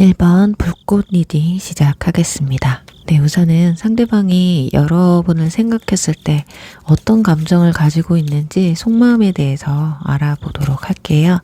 1번 불꽃 리딩 시작하겠습니다. 네, 우선은 상대방이 여러분을 생각했을 때 어떤 감정을 가지고 있는지 속마음에 대해서 알아보도록 할게요.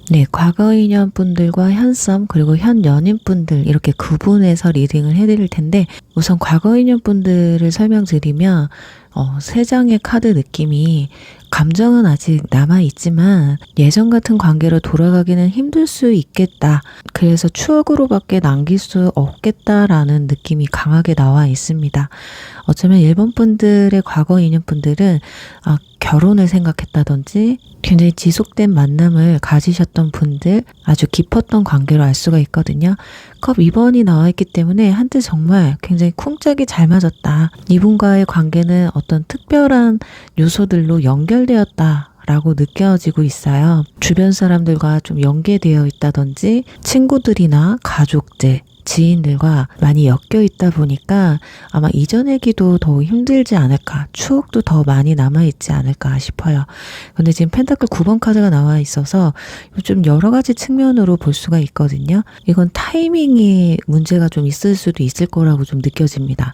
네, 과거 인연분들과 현썸 그리고 현 연인분들 이렇게 구분해서 리딩을 해드릴 텐데, 우선 과거 인연분들을 설명드리면 3장의 카드 느낌이 감정은 아직 남아있지만 예전 같은 관계로 돌아가기는 힘들 수 있겠다. 그래서 추억으로밖에 남길 수 없겠다라는 느낌이 강하게 나와 있습니다. 어쩌면 일본 분들의 과거 인연분들은 결혼을 생각했다든지 굉장히 지속된 만남을 가지셨던 분들, 아주 깊었던 관계로 알 수가 있거든요. 컵 2번이 나와 있기 때문에 한때 정말 굉장히 쿵짝이 잘 맞았다. 이분과의 관계는 어떤 특별한 요소들로 연결되었다 라고 느껴지고 있어요. 주변 사람들과 좀 연계되어 있다든지 친구들이나 가족들, 지인들과 많이 엮여 있다 보니까 아마 이전에기도 더 힘들지 않을까, 추억도 더 많이 남아있지 않을까 싶어요. 근데 지금 펜타클 9번 카드가 나와 있어서 좀 여러 가지 측면으로 볼 수가 있거든요. 이건 타이밍에 문제가 좀 있을 수도 있을 거라고 좀 느껴집니다.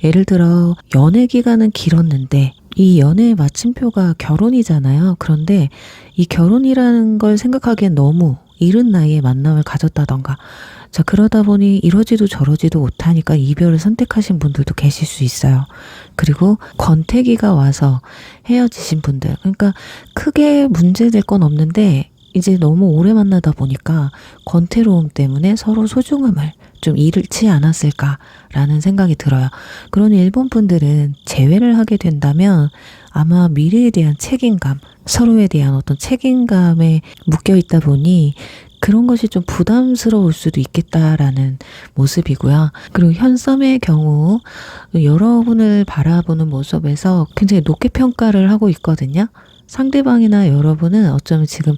예를 들어 연애 기간은 길었는데 이 연애의 마침표가 결혼이잖아요. 그런데 이 결혼이라는 걸 생각하기엔 너무 이른 나이에 만남을 가졌다던가, 자, 그러다 보니 이러지도 저러지도 못하니까 이별을 선택하신 분들도 계실 수 있어요. 그리고 권태기가 와서 헤어지신 분들, 그러니까 크게 문제될 건 없는데 이제 너무 오래 만나다 보니까 권태로움 때문에 서로 소중함을 좀 잃지 않았을까라는 생각이 들어요. 그러니 일본 분들은 재회를 하게 된다면 아마 미래에 대한 책임감, 서로에 대한 어떤 책임감에 묶여 있다 보니 그런 것이 좀 부담스러울 수도 있겠다라는 모습이고요. 그리고 현썸의 경우 여러분을 바라보는 모습에서 굉장히 높게 평가를 하고 있거든요. 상대방이나 여러분은 어쩌면 지금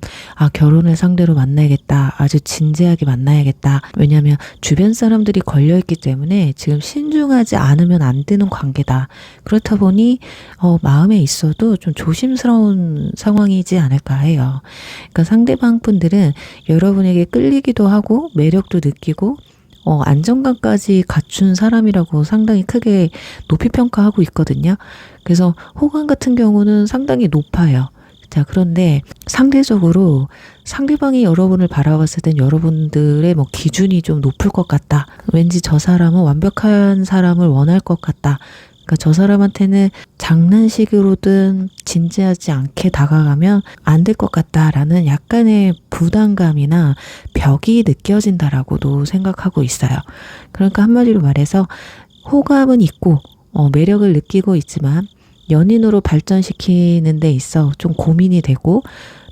결혼을 상대로 만나야겠다, 아주 진지하게 만나야겠다, 왜냐하면 주변 사람들이 걸려있기 때문에 지금 신중하지 않으면 안 되는 관계다. 그렇다 보니 마음에 있어도 좀 조심스러운 상황이지 않을까 해요. 그러니까 상대방 분들은 여러분에게 끌리기도 하고 매력도 느끼고 안정감까지 갖춘 사람이라고 상당히 크게 높이 평가하고 있거든요. 그래서 호감 같은 경우는 상당히 높아요. 자, 그런데 상대적으로 상대방이 여러분을 바라봤을 땐 여러분들의 기준이 좀 높을 것 같다. 왠지 저 사람은 완벽한 사람을 원할 것 같다. 그러니까 저 사람한테는 장난식으로든 진지하지 않게 다가가면 안 될 것 같다라는 약간의 부담감이나 벽이 느껴진다라고도 생각하고 있어요. 그러니까 한마디로 말해서 호감은 있고 매력을 느끼고 있지만 연인으로 발전시키는 데 있어 좀 고민이 되고,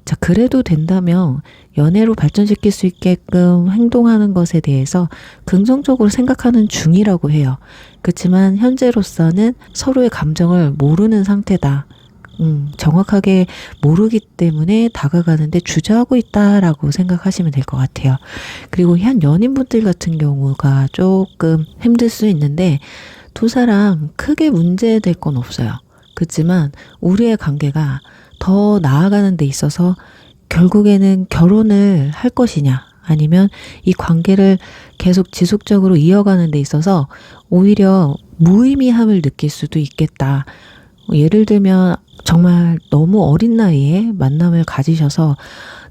자, 그래도 된다면 연애로 발전시킬 수 있게끔 행동하는 것에 대해서 긍정적으로 생각하는 중이라고 해요. 그렇지만 현재로서는 서로의 감정을 모르는 상태다. 정확하게 모르기 때문에 다가가는데 주저하고 있다라고 생각하시면 될 것 같아요. 그리고 현 연인분들 같은 경우가 조금 힘들 수 있는데, 두 사람 크게 문제될 건 없어요. 그렇지만 우리의 관계가 더 나아가는 데 있어서 결국에는 결혼을 할 것이냐, 아니면 이 관계를 계속 지속적으로 이어가는 데 있어서 오히려 무의미함을 느낄 수도 있겠다. 예를 들면 정말 너무 어린 나이에 만남을 가지셔서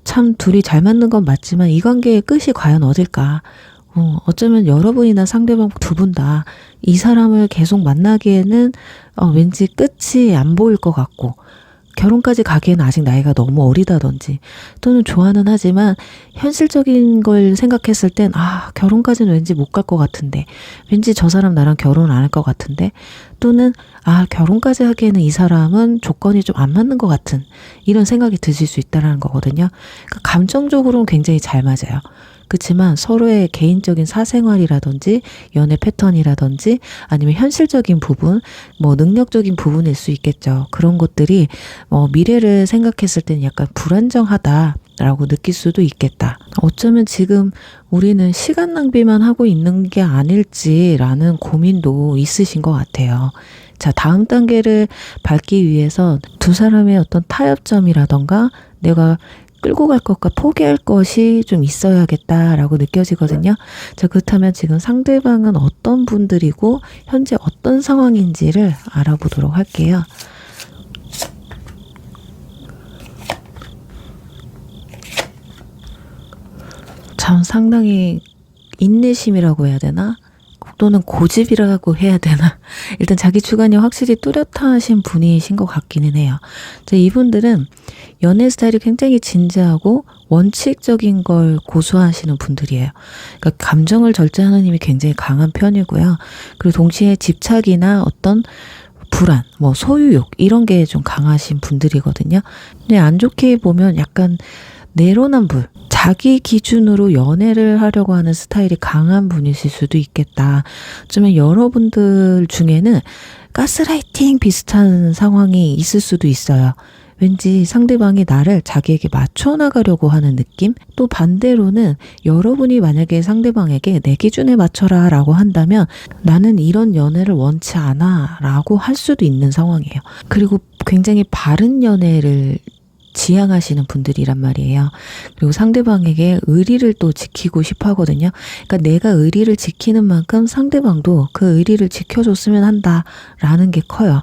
참 둘이 잘 맞는 건 맞지만 이 관계의 끝이 과연 어딜까? 어쩌면 여러분이나 상대방 두 분 다 이 사람을 계속 만나기에는 왠지 끝이 안 보일 것 같고, 결혼까지 가기에는 아직 나이가 너무 어리다든지, 또는 좋아는 하지만 현실적인 걸 생각했을 땐 결혼까지는 왠지 못 갈 것 같은데, 왠지 저 사람 나랑 결혼 안 할 것 같은데, 또는 결혼까지 하기에는 이 사람은 조건이 좀 안 맞는 것 같은 이런 생각이 드실 수 있다는 거거든요. 그러니까 감정적으로는 굉장히 잘 맞아요. 그렇지만 서로의 개인적인 사생활이라든지 연애 패턴이라든지 아니면 현실적인 부분, 능력적인 부분일 수 있겠죠. 그런 것들이 미래를 생각했을 때는 약간 불안정하다라고 느낄 수도 있겠다. 어쩌면 지금 우리는 시간 낭비만 하고 있는 게 아닐지라는 고민도 있으신 것 같아요. 자, 다음 단계를 밟기 위해서 두 사람의 어떤 타협점이라던가 내가 끌고 갈 것과 포기할 것이 좀 있어야겠다라고 느껴지거든요. 자, 그렇다면 지금 상대방은 어떤 분들이고 현재 어떤 상황인지를 알아보도록 할게요. 참 상당히 인내심이라고 해야 되나? 또는 고집이라고 해야 되나? 일단 자기 주관이 확실히 뚜렷하신 분이신 것 같기는 해요. 이분들은 연애 스타일이 굉장히 진지하고 원칙적인 걸 고수하시는 분들이에요. 그러니까 감정을 절제하는 힘이 굉장히 강한 편이고요. 그리고 동시에 집착이나 어떤 불안, 소유욕 이런 게 좀 강하신 분들이거든요. 근데 안 좋게 보면 약간 내로남불, 자기 기준으로 연애를 하려고 하는 스타일이 강한 분이실 수도 있겠다. 어쩌면 여러분들 중에는 가스라이팅 비슷한 상황이 있을 수도 있어요. 왠지 상대방이 나를 자기에게 맞춰 나가려고 하는 느낌? 또 반대로는 여러분이 만약에 상대방에게 내 기준에 맞춰라 라고 한다면 나는 이런 연애를 원치 않아 라고 할 수도 있는 상황이에요. 그리고 굉장히 바른 연애를 지향하시는 분들이란 말이에요. 그리고 상대방에게 의리를 또 지키고 싶어 하거든요. 그러니까 내가 의리를 지키는 만큼 상대방도 그 의리를 지켜줬으면 한다라는 게 커요.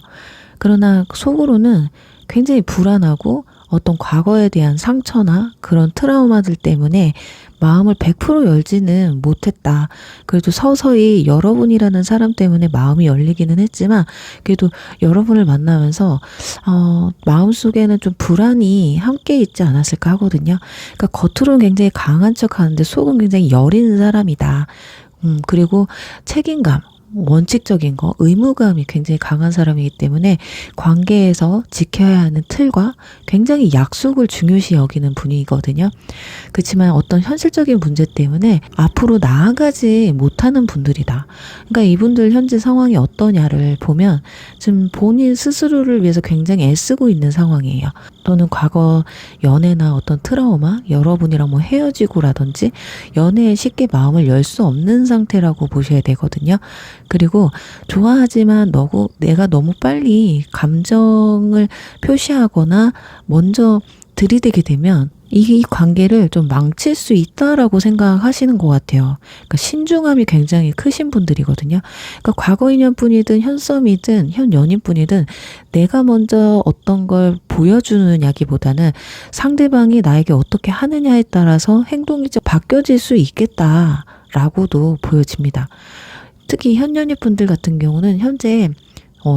그러나 속으로는 굉장히 불안하고 어떤 과거에 대한 상처나 그런 트라우마들 때문에 마음을 100% 열지는 못했다. 그래도 서서히 여러분이라는 사람 때문에 마음이 열리기는 했지만 그래도 여러분을 만나면서 마음속에는 좀 불안이 함께 있지 않았을까 하거든요. 그러니까 겉으로는 굉장히 강한 척 하는데 속은 굉장히 여린 사람이다. 그리고 책임감, 원칙적인 거, 의무감이 굉장히 강한 사람이기 때문에 관계에서 지켜야 하는 틀과 굉장히 약속을 중요시 여기는 분이거든요. 그렇지만 어떤 현실적인 문제 때문에 앞으로 나아가지 못하는 분들이다. 그러니까 이분들 현재 상황이 어떠냐를 보면 지금 본인 스스로를 위해서 굉장히 애쓰고 있는 상황이에요. 또는 과거 연애나 어떤 트라우마, 여러분이랑 헤어지고라든지 연애에 쉽게 마음을 열 수 없는 상태라고 보셔야 되거든요. 그리고 좋아하지만 내가 너무 빨리 감정을 표시하거나 먼저 들이대게 되면 이 관계를 좀 망칠 수 있다라고 생각하시는 것 같아요. 그러니까 신중함이 굉장히 크신 분들이거든요. 그러니까 과거 인연뿐이든 현썸이든 현 연인뿐이든 내가 먼저 어떤 걸 보여주느냐기보다는 상대방이 나에게 어떻게 하느냐에 따라서 행동이 좀 바뀌어질 수 있겠다라고도 보여집니다. 특히 현 연인분들 같은 경우는 현재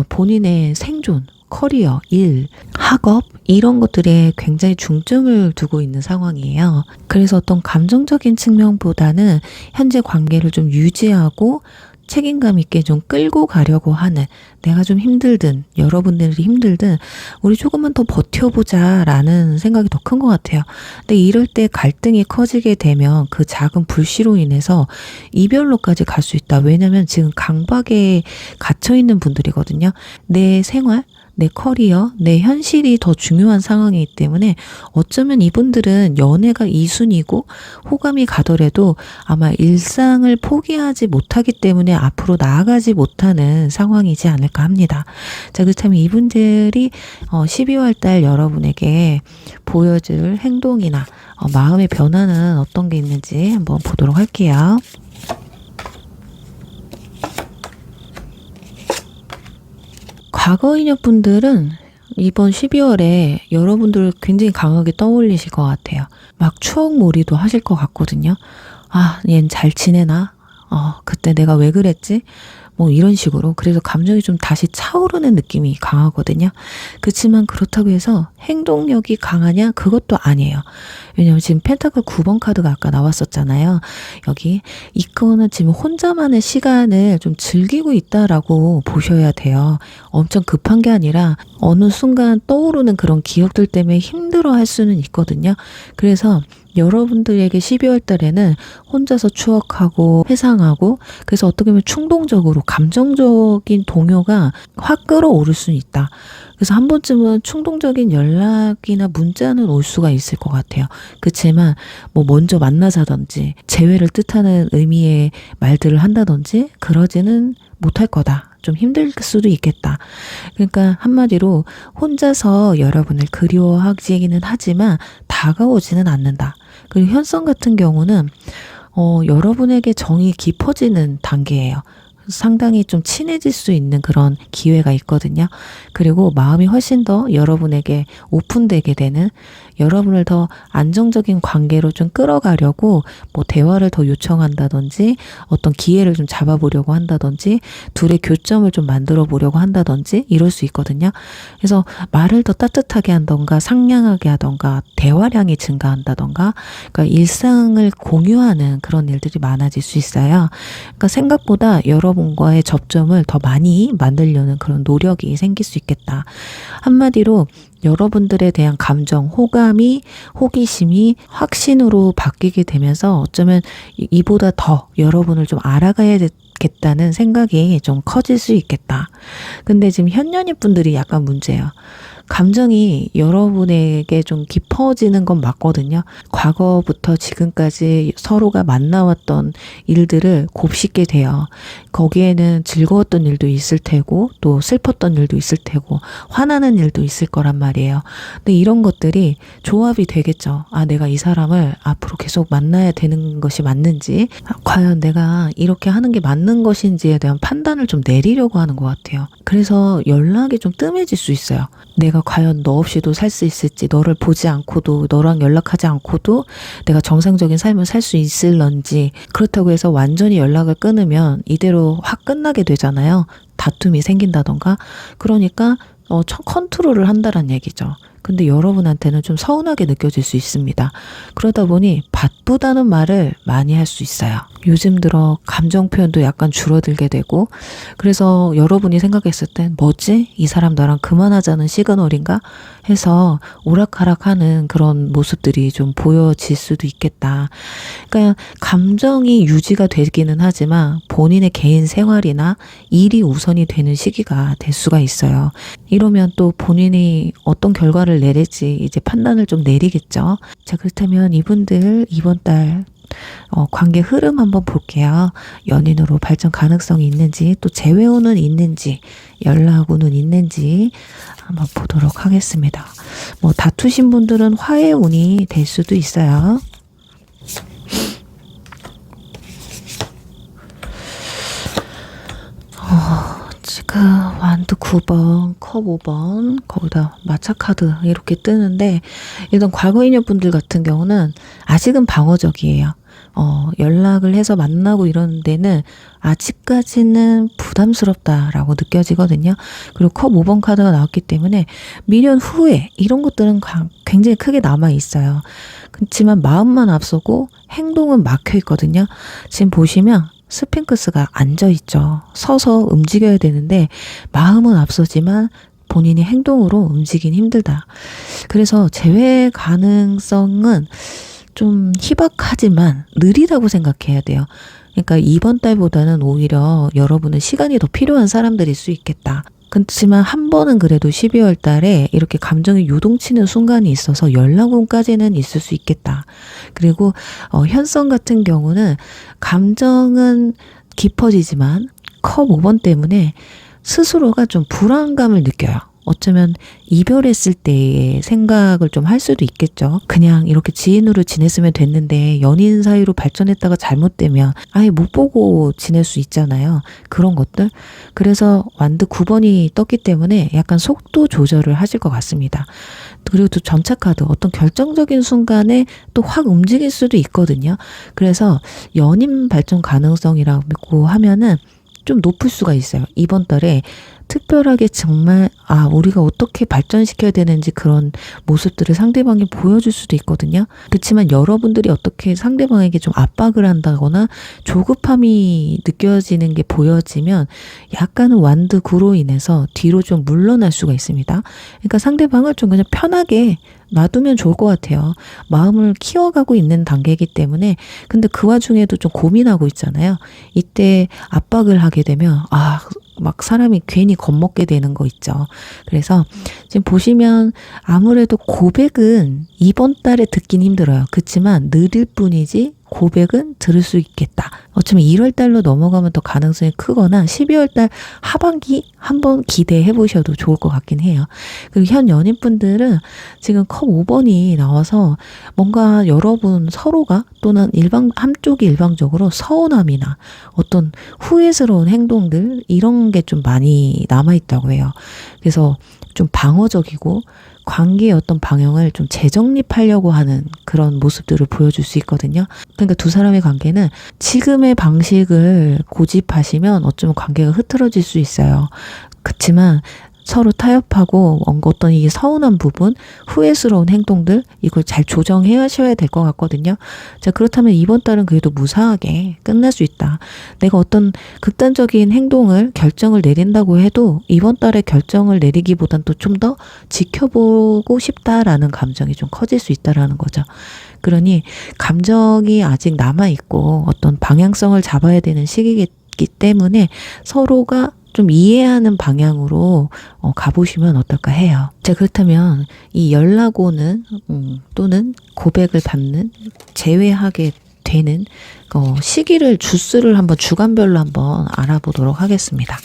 본인의 생존, 커리어, 일, 학업 이런 것들에 굉장히 중점을 두고 있는 상황이에요. 그래서 어떤 감정적인 측면보다는 현재 관계를 좀 유지하고 책임감 있게 좀 끌고 가려고 하는, 내가 좀 힘들든 여러분들이 힘들든 우리 조금만 더 버텨보자 라는 생각이 더 큰 것 같아요. 근데 이럴 때 갈등이 커지게 되면 그 작은 불씨로 인해서 이별로까지 갈 수 있다. 왜냐면 지금 강박에 갇혀있는 분들이거든요. 내 생활, 내 커리어, 내 현실이 더 중요한 상황이기 때문에 어쩌면 이분들은 연애가 2순위고 호감이 가더라도 아마 일상을 포기하지 못하기 때문에 앞으로 나아가지 못하는 상황이지 않을까 합니다. 자, 그렇다면 이분들이 12월 달 여러분에게 보여줄 행동이나 마음의 변화는 어떤 게 있는지 한번 보도록 할게요. 과거 인연분들은 이번 12월에 여러분들 굉장히 강하게 떠올리실 것 같아요. 막 추억몰이도 하실 것 같거든요. 아, 얜 잘 지내나? 그때 내가 왜 그랬지? 이런 식으로. 그래서 감정이 좀 다시 차오르는 느낌이 강하거든요. 그렇지만 그렇다고 해서 행동력이 강하냐? 그것도 아니에요. 왜냐면 지금 펜타클 9번 카드가 아까 나왔었잖아요. 여기 이거는 지금 혼자만의 시간을 좀 즐기고 있다라고 보셔야 돼요. 엄청 급한 게 아니라 어느 순간 떠오르는 그런 기억들 때문에 힘들어 할 수는 있거든요. 그래서 여러분들에게 12월 달에는 혼자서 추억하고 회상하고, 그래서 어떻게 보면 충동적으로 감정적인 동요가 확 끌어오를 수는 있다. 그래서 한 번쯤은 충동적인 연락이나 문자는 올 수가 있을 것 같아요. 그렇지만 먼저 만나자든지 재회를 뜻하는 의미의 말들을 한다든지 그러지는 못할 거다. 좀 힘들 수도 있겠다. 그러니까 한마디로 혼자서 여러분을 그리워하기는 하지만 다가오지는 않는다. 그리고 현성 같은 경우는 여러분에게 정이 깊어지는 단계예요. 상당히 좀 친해질 수 있는 그런 기회가 있거든요. 그리고 마음이 훨씬 더 여러분에게 오픈되게 되는, 여러분을 더 안정적인 관계로 좀 끌어가려고 뭐 대화를 더 요청한다든지 어떤 기회를 좀 잡아보려고 한다든지 둘의 교점을 좀 만들어 보려고 한다든지 이럴 수 있거든요. 그래서 말을 더 따뜻하게 한던가 상냥하게 하던가 대화량이 증가한다던가, 그러니까 일상을 공유하는 그런 일들이 많아질 수 있어요. 그러니까 생각보다 여러분과의 접점을 더 많이 만들려는 그런 노력이 생길 수 있겠다. 한마디로 여러분들에 대한 감정, 호감이, 호기심이 확신으로 바뀌게 되면서 어쩌면 이보다 더 여러분을 좀 알아가야겠다는 생각이 좀 커질 수 있겠다. 근데 지금 현연희 분들이 약간 문제예요. 감정이 여러분에게 좀 깊어지는 건 맞거든요. 과거부터 지금까지 서로가 만나왔던 일들을 곱씹게 돼요. 거기에는 즐거웠던 일도 있을 테고 또 슬펐던 일도 있을 테고 화나는 일도 있을 거란 말이에요. 근데 이런 것들이 조합이 되겠죠. 아, 내가 이 사람을 앞으로 계속 만나야 되는 것이 맞는지, 과연 내가 이렇게 하는 게 맞는 것인지에 대한 판단을 좀 내리려고 하는 것 같아요. 그래서 연락이 좀 뜸해질 수 있어요. 내가 과연 너 없이도 살 수 있을지, 너를 보지 않고도, 너랑 연락하지 않고도 내가 정상적인 삶을 살 수 있을런지. 그렇다고 해서 완전히 연락을 끊으면 이대로 확 끝나게 되잖아요. 다툼이 생긴다던가. 그러니까 컨트롤을 한다는 얘기죠. 근데 여러분한테는 좀 서운하게 느껴질 수 있습니다. 그러다 보니 바쁘다는 말을 많이 할 수 있어요. 요즘 들어 감정 표현도 약간 줄어들게 되고, 그래서 여러분이 생각했을 땐 뭐지? 이 사람 나랑 그만하자는 시그널인가? 해서 오락가락하는 그런 모습들이 좀 보여질 수도 있겠다. 그러니까 감정이 유지가 되기는 하지만 본인의 개인 생활이나 일이 우선이 되는 시기가 될 수가 있어요. 이러면 또 본인이 어떤 결과를 내릴지 이제 판단을 좀 내리겠죠. 자, 그렇다면 이분들 이번 달 관계 흐름 한번 볼게요. 연인으로 발전 가능성이 있는지, 또 재회운은 있는지, 연락운은 있는지 한번 보도록 하겠습니다. 뭐 다투신 분들은 화해운이 될 수도 있어요. 지금 완드 9번, 컵 5번, 거기다 마차카드 이렇게 뜨는데, 일단 과거 인연분들 같은 경우는 아직은 방어적이에요. 연락을 해서 만나고 이런 데는 아직까지는 부담스럽다라고 느껴지거든요. 그리고 컵 5번 카드가 나왔기 때문에 미련 후회 이런 것들은 굉장히 크게 남아 있어요. 그렇지만 마음만 앞서고 행동은 막혀 있거든요. 지금 보시면 스핑크스가 앉아있죠. 서서 움직여야 되는데 마음은 앞서지만 본인이 행동으로 움직이긴 힘들다. 그래서 재회 가능성은 좀 희박하지만 느리다고 생각해야 돼요. 그러니까 이번 달보다는 오히려 여러분은 시간이 더 필요한 사람들일 수 있겠다. 그렇지만 한 번은 그래도 12월 달에 이렇게 감정이 요동치는 순간이 있어서 연락운까지는 있을 수 있겠다. 그리고 현성 같은 경우는 감정은 깊어지지만 컵 5번 때문에 스스로가 좀 불안감을 느껴요. 어쩌면 이별했을 때의 생각을 좀 할 수도 있겠죠. 그냥 이렇게 지인으로 지냈으면 됐는데 연인 사이로 발전했다가 잘못되면 아예 못 보고 지낼 수 있잖아요. 그런 것들. 그래서 완드 9번이 떴기 때문에 약간 속도 조절을 하실 것 같습니다. 그리고 또 전차카드, 어떤 결정적인 순간에 또 확 움직일 수도 있거든요. 그래서 연인 발전 가능성이라고 하면은 좀 높을 수가 있어요. 이번 달에 특별하게 정말 우리가 어떻게 발전시켜야 되는지 그런 모습들을 상대방이 보여줄 수도 있거든요. 그렇지만 여러분들이 어떻게 상대방에게 좀 압박을 한다거나 조급함이 느껴지는 게 보여지면 약간은 완드 9로 인해서 뒤로 좀 물러날 수가 있습니다. 그러니까 상대방을 좀 그냥 편하게 놔두면 좋을 것 같아요. 마음을 키워가고 있는 단계이기 때문에. 근데 그 와중에도 좀 고민하고 있잖아요. 이때 압박을 하게 되면 막 사람이 괜히 겁먹게 되는 거 있죠. 그래서 지금 보시면 아무래도 고백은 이번 달에 듣긴 힘들어요. 그렇지만 느릴 뿐이지 고백은 들을 수 있겠다. 어쩌면 1월 달로 넘어가면 더 가능성이 크거나 12월 달 하반기 한번 기대해 보셔도 좋을 것 같긴 해요. 그리고 현 연인분들은 지금 컵 5번이 나와서 뭔가 여러분 서로가 또는 한쪽이 일방적으로 서운함이나 어떤 후회스러운 행동들 이런 게 좀 많이 남아있다고 해요. 그래서 좀 방어적이고 관계의 어떤 방향을 좀 재정립하려고 하는 그런 모습들을 보여줄 수 있거든요. 그러니까 두 사람의 관계는 지금의 방식을 고집하시면 어쩌면 관계가 흐트러질 수 있어요. 그렇지만 서로 타협하고 어떤 이 서운한 부분, 후회스러운 행동들 이걸 잘 조정해 하셔야 될 것 같거든요. 자, 그렇다면 이번 달은 그래도 무사하게 끝날 수 있다. 내가 어떤 극단적인 행동을 결정을 내린다고 해도 이번 달에 결정을 내리기보단 또 좀 더 지켜보고 싶다라는 감정이 좀 커질 수 있다라는 거죠. 그러니 감정이 아직 남아있고 어떤 방향성을 잡아야 되는 시기이기 때문에 서로가 좀 이해하는 방향으로 가보시면 어떨까 해요. 자, 그렇다면 이 연락 오는 또는 고백을 받는 제외하게 되는 시기를 주수를 한번 주간별로 한번 알아보도록 하겠습니다.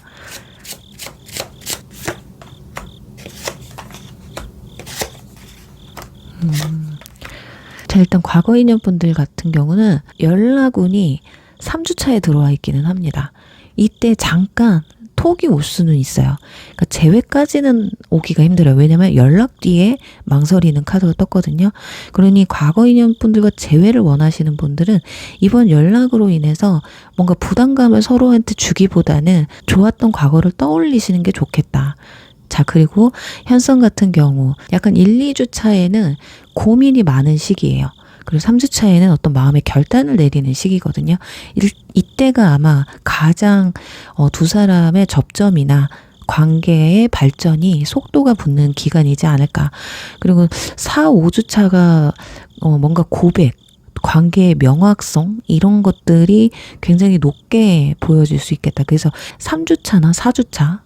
자, 일단 과거 인연분들 같은 경우는 연락운이 3주 차에 들어와 있기는 합니다. 이때 잠깐 톡이 올 수는 있어요. 그러니까 재회까지는 오기가 힘들어요. 왜냐면 연락 뒤에 망설이는 카드가 떴거든요. 그러니 과거 인연분들과 재회를 원하시는 분들은 이번 연락으로 인해서 뭔가 부담감을 서로한테 주기보다는 좋았던 과거를 떠올리시는 게 좋겠다. 자, 그리고 현성 같은 경우 약간 1, 2주 차에는 고민이 많은 시기예요. 그리고 3주 차에는 어떤 마음의 결단을 내리는 시기거든요. 이때가 아마 가장 두 사람의 접점이나 관계의 발전이 속도가 붙는 기간이지 않을까. 그리고 4, 5주 차가 뭔가 고백, 관계의 명확성 이런 것들이 굉장히 높게 보여질 수 있겠다. 그래서 3주 차나 4주 차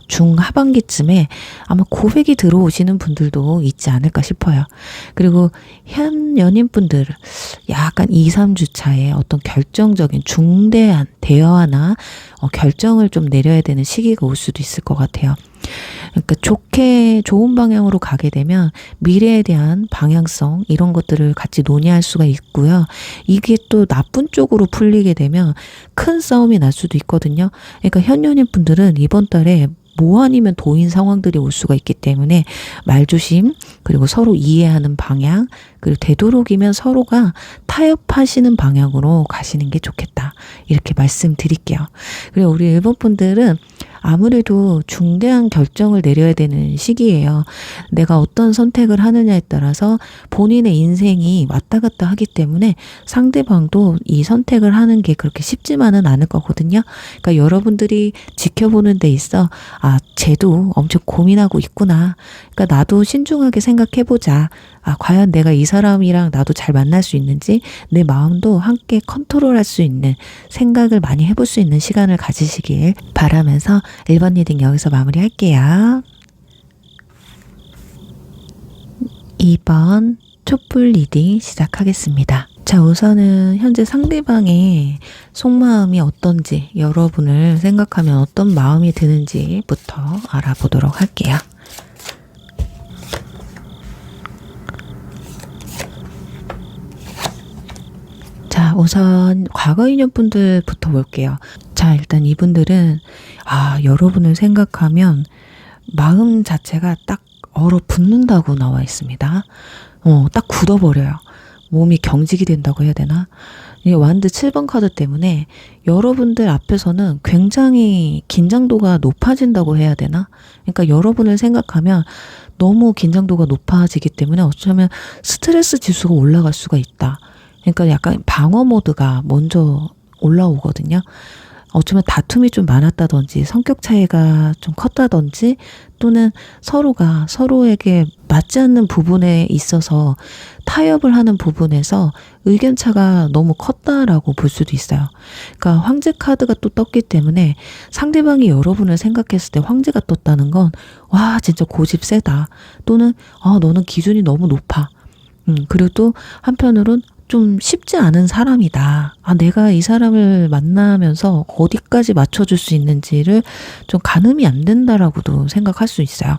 중하반기쯤에 아마 고백이 들어오시는 분들도 있지 않을까 싶어요. 그리고 현 연인분들 약간 2, 3주 차에 어떤 결정적인 중대한 대화나 결정을 좀 내려야 되는 시기가 올 수도 있을 것 같아요. 그러니까 좋은 방향으로 가게 되면 미래에 대한 방향성 이런 것들을 같이 논의할 수가 있고요. 이게 또 나쁜 쪽으로 풀리게 되면 큰 싸움이 날 수도 있거든요. 그러니까 현 연인분들은 이번 달에 뭐 아니면 도인 상황들이 올 수가 있기 때문에 말조심, 그리고 서로 이해하는 방향, 그리고 되도록이면 서로가 타협하시는 방향으로 가시는 게 좋겠다. 이렇게 말씀드릴게요. 그리고 우리 일본 분들은 아무래도 중대한 결정을 내려야 되는 시기예요. 내가 어떤 선택을 하느냐에 따라서 본인의 인생이 왔다 갔다 하기 때문에 상대방도 이 선택을 하는 게 그렇게 쉽지만은 않을 거거든요. 그러니까 여러분들이 지켜보는 데 있어 쟤도 엄청 고민하고 있구나. 그러니까 나도 신중하게 생각해보자. 과연 내가 이 사람이랑 나도 잘 만날 수 있는지 내 마음도 함께 컨트롤할 수 있는 생각을 많이 해볼 수 있는 시간을 가지시길 바라면서 1번 리딩 여기서 마무리할게요. 2번 촛불 리딩 시작하겠습니다. 자, 우선은 현재 상대방의 속마음이 어떤지, 여러분을 생각하면 어떤 마음이 드는지부터 알아보도록 할게요. 자, 우선 과거 인연분들부터 볼게요. 자, 일단 이분들은 여러분을 생각하면 마음 자체가 딱 얼어붙는다고 나와 있습니다. 딱 굳어버려요. 몸이 경직이 된다고 해야 되나? 이 완드 7번 카드 때문에 여러분들 앞에서는 굉장히 긴장도가 높아진다고 해야 되나? 그러니까 여러분을 생각하면 너무 긴장도가 높아지기 때문에 어쩌면 스트레스 지수가 올라갈 수가 있다. 그러니까 약간 방어 모드가 먼저 올라오거든요. 어쩌면 다툼이 좀 많았다든지 성격 차이가 좀 컸다든지 또는 서로가 서로에게 맞지 않는 부분에 있어서 타협을 하는 부분에서 의견 차가 너무 컸다라고 볼 수도 있어요. 그러니까 황제 카드가 또 떴기 때문에 상대방이 여러분을 생각했을 때 황제가 떴다는 건 와 진짜 고집 세다 또는 너는 기준이 너무 높아. 그리고 또 한편으론 좀 쉽지 않은 사람이다. 내가 이 사람을 만나면서 어디까지 맞춰줄 수 있는지를 좀 가늠이 안 된다라고도 생각할 수 있어요.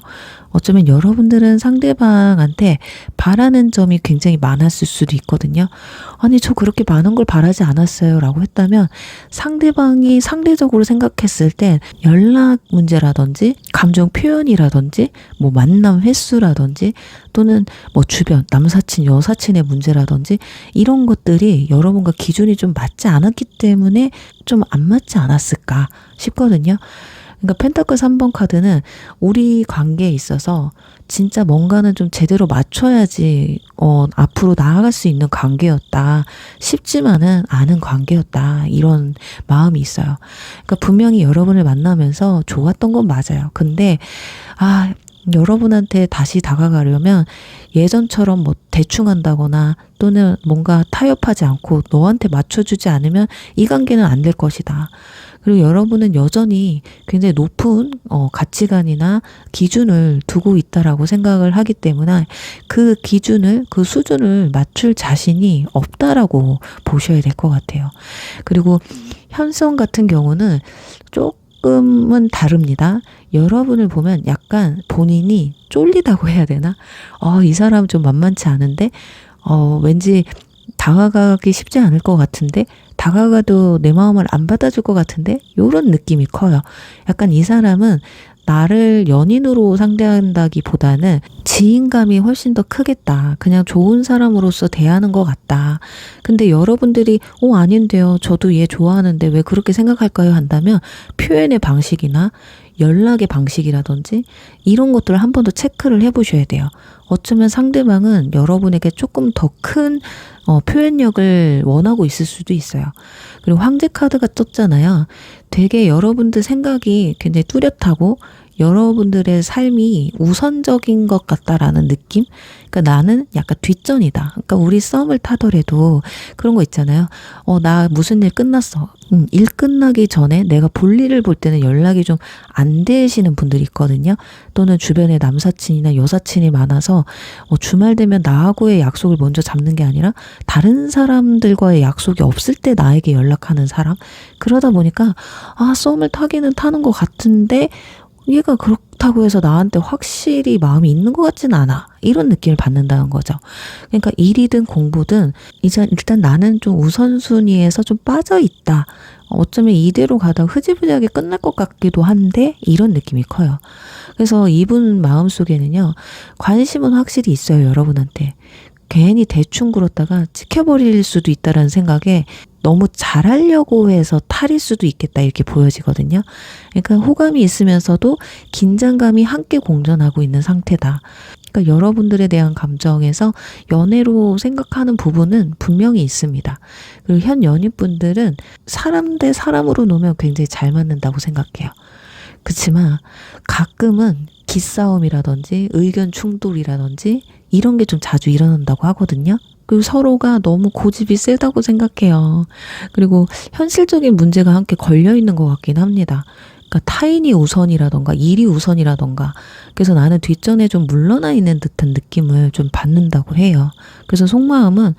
어쩌면 여러분들은 상대방한테 바라는 점이 굉장히 많았을 수도 있거든요. 아니, 저 그렇게 많은 걸 바라지 않았어요 라고 했다면, 상대방이 상대적으로 생각했을 때 연락 문제라든지 감정 표현이라든지 뭐 만남 횟수라든지 또는 뭐 주변 남사친 여사친의 문제라든지 이런 것들이 여러분과 기준이 좀 맞지 않았기 때문에 좀 안 맞지 않았을까 싶거든요. 그러니까 펜타클 3번 카드는 우리 관계에 있어서 진짜 뭔가는 좀 제대로 맞춰야지 앞으로 나아갈 수 있는 관계였다. 쉽지만은 않은 관계였다. 이런 마음이 있어요. 그러니까 분명히 여러분을 만나면서 좋았던 건 맞아요. 근데 여러분한테 다시 다가가려면 예전처럼 뭐 대충 한다거나 또는 뭔가 타협하지 않고 너한테 맞춰주지 않으면 이 관계는 안 될 것이다. 그리고 여러분은 여전히 굉장히 높은 가치관이나 기준을 두고 있다라고 생각을 하기 때문에 그 기준을, 그 수준을 맞출 자신이 없다라고 보셔야 될 것 같아요. 그리고 현성 같은 경우는 조금은 다릅니다. 여러분을 보면 약간 본인이 쫄리다고 해야 되나? 이 사람 좀 만만치 않은데 왠지 다가가기 쉽지 않을 것 같은데, 다가가도 내 마음을 안 받아줄 것 같은데, 요런 느낌이 커요. 약간 이 사람은 나를 연인으로 상대한다기보다는 지인감이 훨씬 더 크겠다. 그냥 좋은 사람으로서 대하는 것 같다. 근데 여러분들이 아닌데요. 저도 얘 좋아하는데 왜 그렇게 생각할까요? 한다면 표현의 방식이나 연락의 방식이라든지 이런 것들을 한 번 더 체크를 해보셔야 돼요. 어쩌면 상대방은 여러분에게 조금 더 큰 표현력을 원하고 있을 수도 있어요. 그리고 황제 카드가 떴잖아요. 되게 여러분들 생각이 굉장히 뚜렷하고 여러분들의 삶이 우선적인 것 같다라는 느낌? 그러니까 나는 약간 뒷전이다. 그러니까 우리 썸을 타더라도 그런 거 있잖아요. 나 무슨 일 끝났어. 일 끝나기 전에 내가 볼 일을 볼 때는 연락이 좀 안 되시는 분들이 있거든요. 또는 주변에 남사친이나 여사친이 많아서 주말 되면 나하고의 약속을 먼저 잡는 게 아니라 다른 사람들과의 약속이 없을 때 나에게 연락하는 사람. 그러다 보니까 썸을 타기는 타는 것 같은데 얘가 그렇다고 해서 나한테 확실히 마음이 있는 것 같진 않아. 이런 느낌을 받는다는 거죠. 그러니까 일이든 공부든 이제 일단 나는 좀 우선순위에서 좀 빠져 있다. 어쩌면 이대로 가다가 흐지부지하게 끝날 것 같기도 한데 이런 느낌이 커요. 그래서 이분 마음속에는요. 관심은 확실히 있어요. 여러분한테. 괜히 대충 굴었다가 찍혀버릴 수도 있다라는 생각에 너무 잘하려고 해서 탈일 수도 있겠다 이렇게 보여지거든요. 그러니까 호감이 있으면서도 긴장감이 함께 공존하고 있는 상태다. 그러니까 여러분들에 대한 감정에서 연애로 생각하는 부분은 분명히 있습니다. 그리고 현 연인분들은 사람 대 사람으로 놓으면 굉장히 잘 맞는다고 생각해요. 그렇지만 가끔은 기싸움이라든지 의견 충돌이라든지 이런 게 좀 자주 일어난다고 하거든요. 그리고 서로가 너무 고집이 세다고 생각해요. 그리고 현실적인 문제가 함께 걸려있는 것 같긴 합니다. 그러니까 타인이 우선이라던가 일이 우선이라던가 그래서 나는 뒷전에 좀 물러나 있는 듯한 느낌을 좀 받는다고 해요. 그래서 속마음은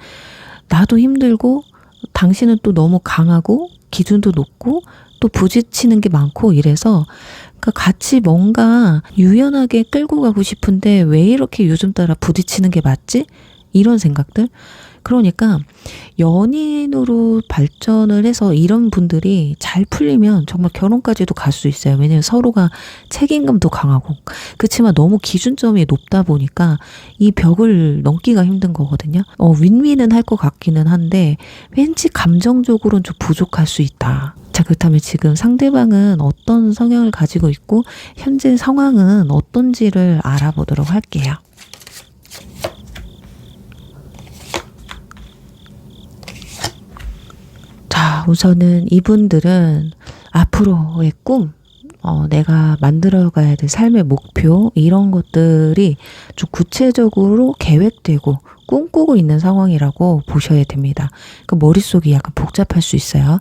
나도 힘들고 당신은 또 너무 강하고 기준도 높고 또 부딪히는 게 많고 이래서 그러니까 같이 뭔가 유연하게 끌고 가고 싶은데 왜 이렇게 요즘 따라 부딪히는 게 맞지? 이런 생각들. 그러니까 연인으로 발전을 해서 이런 분들이 잘 풀리면 정말 결혼까지도 갈 수 있어요. 왜냐면 서로가 책임감도 강하고. 그렇지만 너무 기준점이 높다 보니까 이 벽을 넘기가 힘든 거거든요. 윈윈은 할 것 같기는 한데 왠지 감정적으로는 좀 부족할 수 있다. 자, 그렇다면 지금 상대방은 어떤 성향을 가지고 있고 현재 상황은 어떤지를 알아보도록 할게요. 자, 우선은 이분들은 앞으로의 꿈, 내가 만들어가야 될 삶의 목표 이런 것들이 좀 구체적으로 계획되고 꿈꾸고 있는 상황이라고 보셔야 됩니다. 그 머릿속이 약간 복잡할 수 있어요.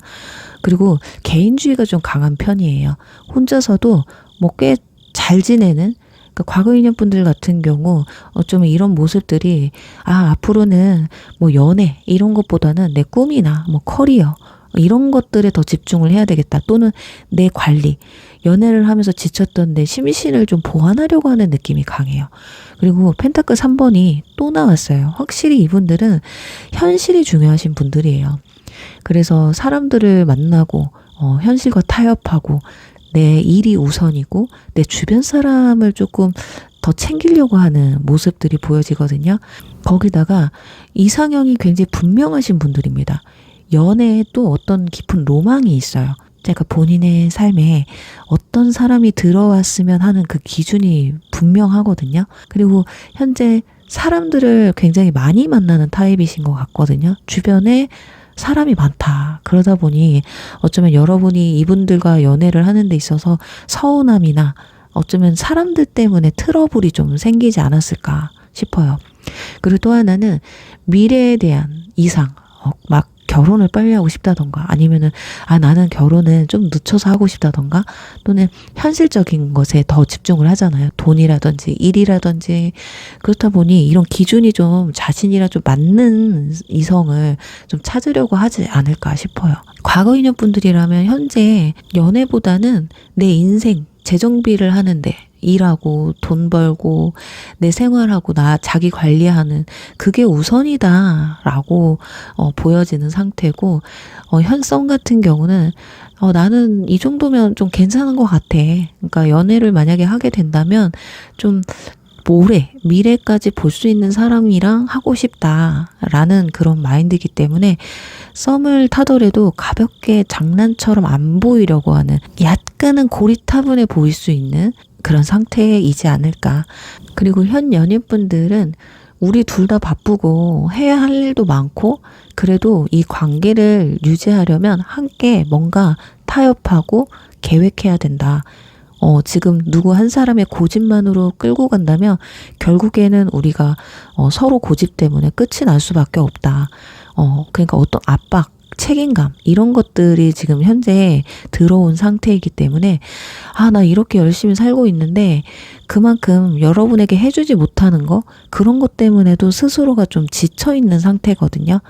그리고 개인주의가 좀 강한 편이에요. 혼자서도 뭐 꽤 잘 지내는 그러니까 과거 인연분들 같은 경우 어쩌면 이런 모습들이 앞으로는 뭐 연애 이런 것보다는 내 꿈이나 뭐 커리어 이런 것들에 더 집중을 해야 되겠다. 또는 내 관리, 연애를 하면서 지쳤던 내 심신을 좀 보완하려고 하는 느낌이 강해요. 그리고 펜타클 3번이 또 나왔어요. 확실히 이분들은 현실이 중요하신 분들이에요. 그래서 사람들을 만나고 현실과 타협하고 내 일이 우선이고 내 주변 사람을 조금 더 챙기려고 하는 모습들이 보여지거든요. 거기다가 이상형이 굉장히 분명하신 분들입니다. 연애에 또 어떤 깊은 로망이 있어요. 제가 본인의 삶에 어떤 사람이 들어왔으면 하는 그 기준이 분명하거든요. 그리고 현재 사람들을 굉장히 많이 만나는 타입이신 것 같거든요. 주변에 사람이 많다. 그러다 보니 어쩌면 여러분이 이분들과 연애를 하는 데 있어서 서운함이나 어쩌면 사람들 때문에 트러블이 좀 생기지 않았을까 싶어요. 그리고 또 하나는 미래에 대한 이상, 막 결혼을 빨리 하고 싶다던가 아니면은 나는 결혼은 좀 늦춰서 하고 싶다던가 또는 현실적인 것에 더 집중을 하잖아요. 돈이라든지 일이라든지. 그렇다 보니 이런 기준이 좀 자신이랑 좀 맞는 이성을 좀 찾으려고 하지 않을까 싶어요. 과거 인연분들이라면 현재 연애보다는 내 인생 재정비를 하는데 일하고 돈 벌고 내 생활하고 나 자기 관리하는 그게 우선이다라고 보여지는 상태고 현성 같은 경우는 나는 이 정도면 좀 괜찮은 것 같아. 그러니까 연애를 만약에 하게 된다면 좀 미래까지 볼 수 있는 사람이랑 하고 싶다라는 그런 마인드이기 때문에 썸을 타더라도 가볍게 장난처럼 안 보이려고 하는 약간은 고리타분해 보일 수 있는 그런 상태이지 않을까. 그리고 현 연인분들은 우리 둘 다 바쁘고 해야 할 일도 많고 그래도 이 관계를 유지하려면 함께 뭔가 타협하고 계획해야 된다. 지금 누구 한 사람의 고집만으로 끌고 간다면 결국에는 우리가 서로 고집 때문에 끝이 날 수밖에 없다. 그러니까 어떤 압박, 책임감 이런 것들이 지금 현재 들어온 상태이기 때문에 나 이렇게 열심히 살고 있는데 그만큼 여러분에게 해주지 못하는 거 그런 것 때문에도 스스로가 좀 지쳐 있는 상태거든요.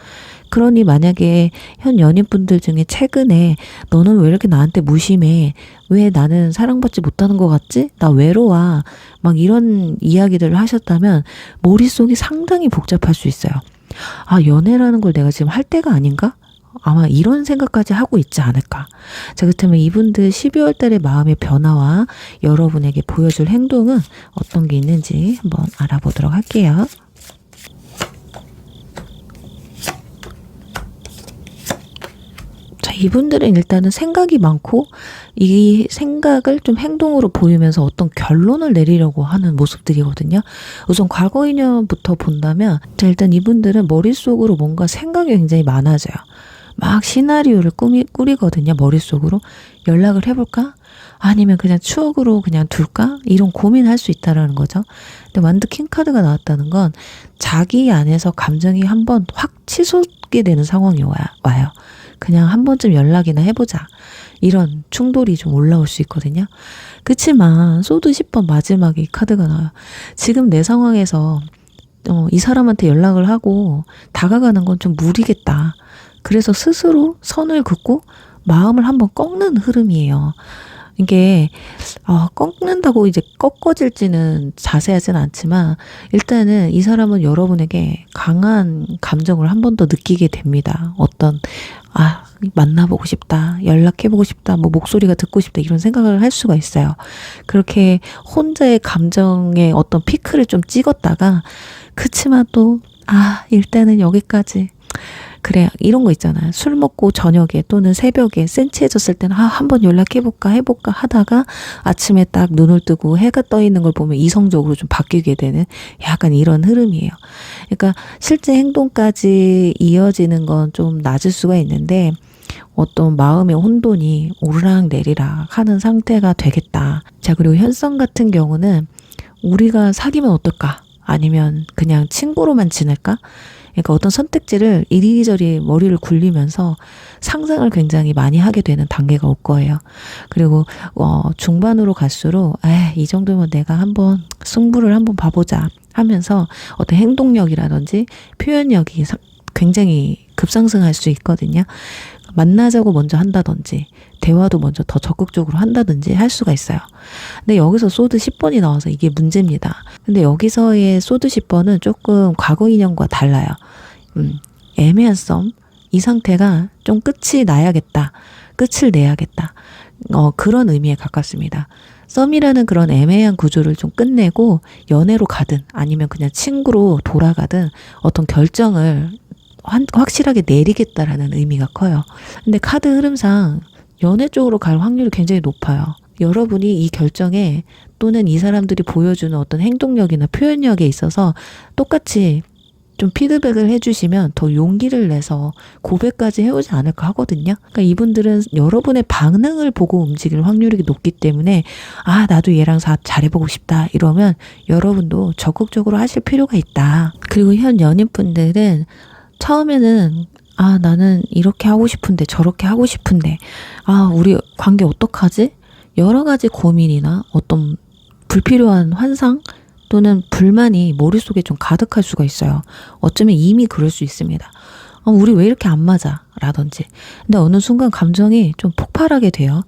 그러니 만약에 현 연인분들 중에 최근에 너는 왜 이렇게 나한테 무심해? 왜 나는 사랑받지 못하는 것 같지? 나 외로워. 막 이런 이야기들을 하셨다면 머릿속이 상당히 복잡할 수 있어요. 연애라는 걸 내가 지금 할 때가 아닌가? 아마 이런 생각까지 하고 있지 않을까. 자, 그렇다면 이분들 12월 달의 마음의 변화와 여러분에게 보여줄 행동은 어떤 게 있는지 한번 알아보도록 할게요. 자, 이분들은 일단은 생각이 많고 이 생각을 좀 행동으로 보이면서 어떤 결론을 내리려고 하는 모습들이거든요. 우선 과거 인연부터 본다면 일단 이분들은 머릿속으로 뭔가 생각이 굉장히 많아져요. 막 시나리오를 꾸리거든요. 머릿속으로. 연락을 해볼까? 아니면 그냥 추억으로 그냥 둘까? 이런 고민할 수 있다라는 거죠. 근데 완드 킹카드가 나왔다는 건 자기 안에서 감정이 한번 확 치솟게 되는 상황이 와요. 그냥 한 번쯤 연락이나 해보자. 이런 충돌이 좀 올라올 수 있거든요. 그치만 소드 10번 마지막에 이 카드가 나와요. 지금 내 상황에서 이 사람한테 연락을 하고 다가가는 건 좀 무리겠다. 그래서 스스로 선을 긋고 마음을 한번 꺾는 흐름이에요. 이게 꺾는다고 이제 꺾어질지는 자세하진 않지만 일단은 이 사람은 여러분에게 강한 감정을 한 번 더 느끼게 됩니다. 어떤 만나보고 싶다, 연락해보고 싶다, 뭐 목소리가 듣고 싶다 이런 생각을 할 수가 있어요. 그렇게 혼자의 감정의 어떤 피크를 좀 찍었다가 그치만 또 일단은 여기까지 그래 이런 거 있잖아요. 술 먹고 저녁에 또는 새벽에 센치해졌을 때는 한번 연락해볼까 하다가 아침에 딱 눈을 뜨고 해가 떠 있는 걸 보면 이성적으로 좀 바뀌게 되는 약간 이런 흐름이에요. 그러니까 실제 행동까지 이어지는 건 좀 낮을 수가 있는데 어떤 마음의 혼돈이 오르락 내리락 하는 상태가 되겠다. 자, 그리고 현성 같은 경우는 우리가 사귀면 어떨까? 아니면 그냥 친구로만 지낼까? 그러니까 어떤 선택지를 이리저리 머리를 굴리면서 상상을 굉장히 많이 하게 되는 단계가 올 거예요. 그리고 중반으로 갈수록 이 정도면 내가 한번 승부를 한번 봐보자 하면서 어떤 행동력이라든지 표현력이 굉장히 급상승할 수 있거든요. 만나자고 먼저 한다든지 대화도 먼저 더 적극적으로 한다든지 할 수가 있어요. 근데 여기서 소드 10번이 나와서 이게 문제입니다. 근데 여기서의 소드 10번은 조금 과거 인연과 달라요. 애매한 썸, 이 상태가 좀 끝이 나야겠다, 끝을 내야겠다, 그런 의미에 가깝습니다. 썸이라는 그런 애매한 구조를 좀 끝내고 연애로 가든 아니면 그냥 친구로 돌아가든 어떤 결정을 확실하게 내리겠다라는 의미가 커요. 근데 카드 흐름상 연애 쪽으로 갈 확률이 굉장히 높아요. 여러분이 이 결정에 또는 이 사람들이 보여주는 어떤 행동력이나 표현력에 있어서 똑같이 좀 피드백을 해주시면 더 용기를 내서 고백까지 해오지 않을까 하거든요. 그러니까 이분들은 여러분의 반응을 보고 움직일 확률이 높기 때문에 나도 얘랑 잘해보고 싶다 이러면 여러분도 적극적으로 하실 필요가 있다. 그리고 현 연인분들은 처음에는 나는 이렇게 하고 싶은데 저렇게 하고 싶은데 우리 관계 어떡하지? 여러 가지 고민이나 어떤 불필요한 환상 또는 불만이 머릿속에 좀 가득할 수가 있어요. 어쩌면 이미 그럴 수 있습니다. 우리 왜 이렇게 안 맞아? 라든지. 근데 어느 순간 감정이 좀 폭발하게 돼요.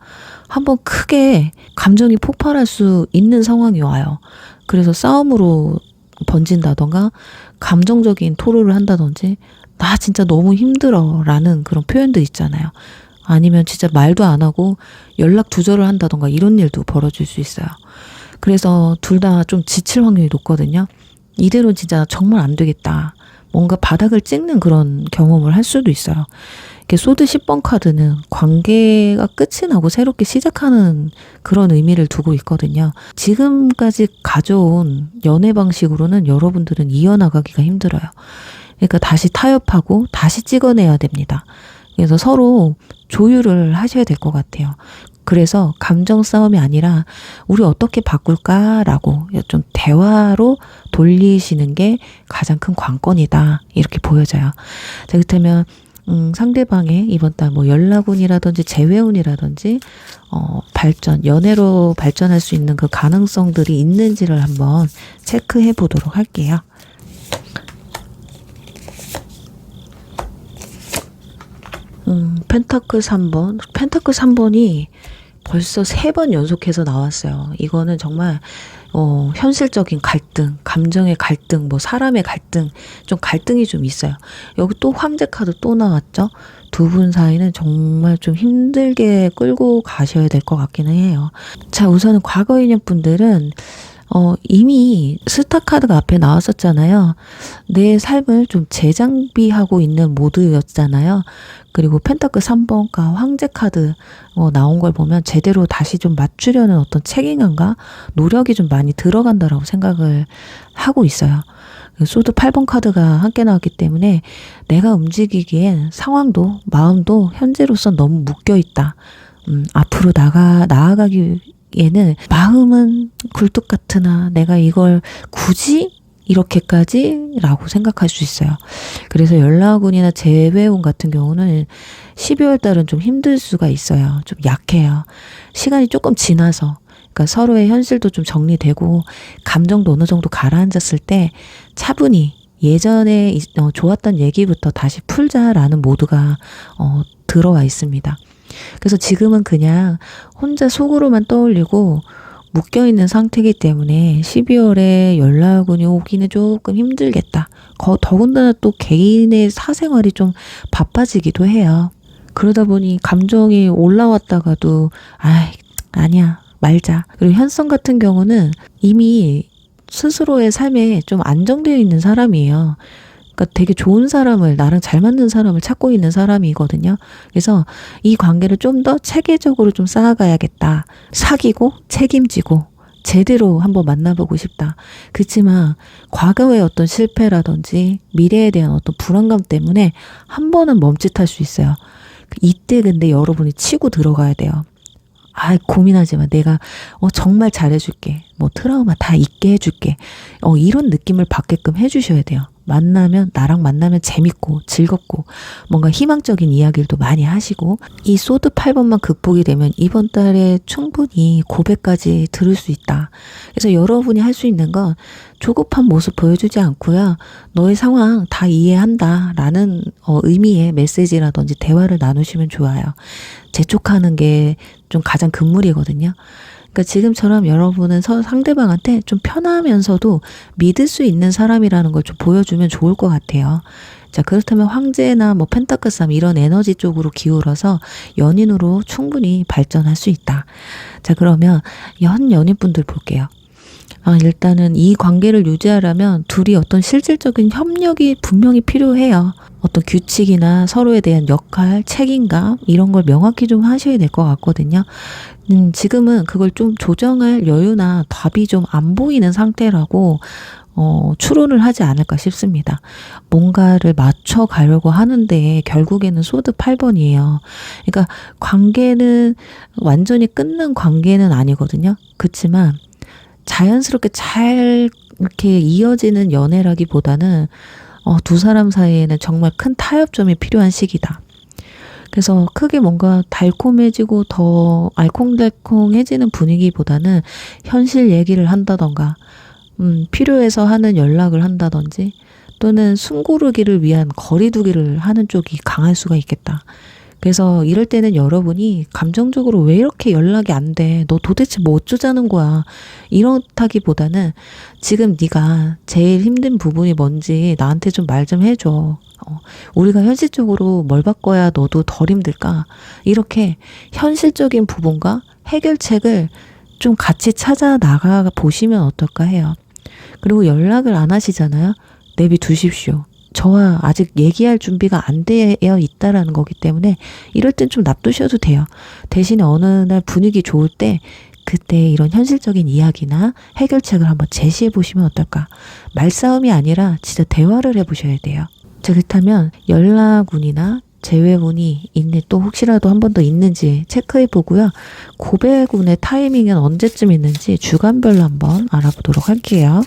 한번 크게 감정이 폭발할 수 있는 상황이 와요. 그래서 싸움으로 번진다던가 감정적인 토로를 한다든지 나 진짜 너무 힘들어 라는 그런 표현들 있잖아요. 아니면 진짜 말도 안 하고 연락 두절을 한다던가 이런 일도 벌어질 수 있어요. 그래서 둘 다 좀 지칠 확률이 높거든요. 이대로 진짜 정말 안 되겠다, 뭔가 바닥을 찍는 그런 경험을 할 수도 있어요. 이렇게 소드 10번 카드는 관계가 끝이 나고 새롭게 시작하는 그런 의미를 두고 있거든요. 지금까지 가져온 연애 방식으로는 여러분들은 이어나가기가 힘들어요. 그러니까 다시 타협하고 다시 찍어내야 됩니다. 그래서 서로 조율을 하셔야 될 것 같아요. 그래서 감정 싸움이 아니라 우리 어떻게 바꿀까라고 좀 대화로 돌리시는 게 가장 큰 관건이다, 이렇게 보여져요. 자, 그렇다면 상대방의 이번 달 연락운이라든지 재회운이라든지 발전, 연애로 발전할 수 있는 그 가능성들이 있는지를 한번 체크해 보도록 할게요. 펜타클 3번. 펜타클 3번이 벌써 3번 연속해서 나왔어요. 이거는 정말 현실적인 갈등, 감정의 갈등, 사람의 갈등, 좀 갈등이 좀 있어요. 여기 또 황제 카드 또 나왔죠. 두 분 사이는 정말 좀 힘들게 끌고 가셔야 될 것 같기는 해요. 자, 우선은 과거 인연 분들은 이미 스타 카드가 앞에 나왔었잖아요. 내 삶을 좀 재장비하고 있는 모드였잖아요. 그리고 펜타클 3번과 황제 카드 나온 걸 보면 제대로 다시 좀 맞추려는 어떤 책임감과 노력이 좀 많이 들어간다라고 생각을 하고 있어요. 소드 8번 카드가 함께 나왔기 때문에 내가 움직이기엔 상황도 마음도 현재로서 너무 묶여있다. 앞으로 나아가기 에는 마음은 굴뚝 같으나 내가 이걸 굳이 이렇게까지 라고 생각할 수 있어요. 그래서 연락운이나 재회운 같은 경우는 12월 달은 좀 힘들 수가 있어요. 좀 약해요. 시간이 조금 지나서, 그러니까 서로의 현실도 좀 정리되고 감정도 어느 정도 가라앉았을 때 차분히 예전에 좋았던 얘기부터 다시 풀자라는 모드가 들어와 있습니다. 그래서 지금은 그냥 혼자 속으로만 떠올리고 묶여있는 상태이기 때문에 12월에 연락운이 오기는 조금 힘들겠다. 더군다나 또 개인의 사생활이 좀 바빠지기도 해요. 그러다 보니 감정이 올라왔다가도 아니야 말자. 그리고 현성 같은 경우는 이미 스스로의 삶에 좀 안정되어 있는 사람이에요. 그러니까 되게 좋은 사람을, 나랑 잘 맞는 사람을 찾고 있는 사람이거든요. 그래서 이 관계를 좀 더 체계적으로 좀 쌓아가야겠다. 사귀고 책임지고 제대로 한번 만나보고 싶다. 그렇지만 과거의 어떤 실패라든지 미래에 대한 어떤 불안감 때문에 한 번은 멈칫할 수 있어요. 이때 근데 여러분이 치고 들어가야 돼요. 고민하지 마. 내가 정말 잘해줄게. 트라우마 다 잊게 해줄게. 이런 느낌을 받게끔 해주셔야 돼요. 만나면 나랑 만나면 재밌고 즐겁고 뭔가 희망적인 이야기를 많이 하시고 이 소드 8번만 극복이 되면 이번 달에 충분히 고백까지 들을 수 있다. 그래서 여러분이 할 수 있는 건 조급한 모습 보여주지 않고요. 너의 상황 다 이해한다 라는 의미의 메시지라든지 대화를 나누시면 좋아요. 재촉하는 게 좀 가장 금물이거든요. 그러니까 지금처럼 여러분은 상대방한테 좀 편하면서도 믿을 수 있는 사람이라는 걸 좀 보여주면 좋을 것 같아요. 자, 그렇다면 황제나 뭐 펜타클 3 이런 에너지 쪽으로 기울어서 연인으로 충분히 발전할 수 있다. 자, 그러면 현 연인분들 볼게요. 일단은 이 관계를 유지하려면 둘이 어떤 실질적인 협력이 분명히 필요해요. 어떤 규칙이나 서로에 대한 역할, 책임감 이런 걸 명확히 좀 하셔야 될 것 같거든요. 지금은 그걸 좀 조정할 여유나 답이 좀 안 보이는 상태라고 추론을 하지 않을까 싶습니다. 뭔가를 맞춰가려고 하는데 결국에는 소드 8번이에요. 그러니까 관계는 완전히 끊는 관계는 아니거든요. 그렇지만 자연스럽게 잘 이렇게 이어지는 연애라기보다는 두 사람 사이에는 정말 큰 타협점이 필요한 시기다. 그래서 크게 뭔가 달콤해지고 더 알콩달콩해지는 분위기보다는 현실 얘기를 한다던가 필요해서 하는 연락을 한다든지 또는 숨 고르기를 위한 거리두기를 하는 쪽이 강할 수가 있겠다. 그래서 이럴 때는 여러분이 감정적으로 왜 이렇게 연락이 안 돼? 너 도대체 뭐 어쩌자는 거야? 이렇다기보다는 지금 네가 제일 힘든 부분이 뭔지 나한테 좀 말 좀 해줘. 우리가 현실적으로 뭘 바꿔야 너도 덜 힘들까? 이렇게 현실적인 부분과 해결책을 좀 같이 찾아 나가 보시면 어떨까 해요. 그리고 연락을 안 하시잖아요. 내비두십시오. 저와 아직 얘기할 준비가 안 되어 있다라는 거기 때문에 이럴 땐 좀 놔두셔도 돼요. 대신에 어느 날 분위기 좋을 때 그때 이런 현실적인 이야기나 해결책을 한번 제시해 보시면 어떨까. 말싸움이 아니라 진짜 대화를 해보셔야 돼요. 자, 그렇다면 연락운이나 재회운이 있네, 또 혹시라도 한 번 더 있는지 체크해 보고요. 고백운의 타이밍은 언제쯤 있는지 주간별로 한번 알아보도록 할게요.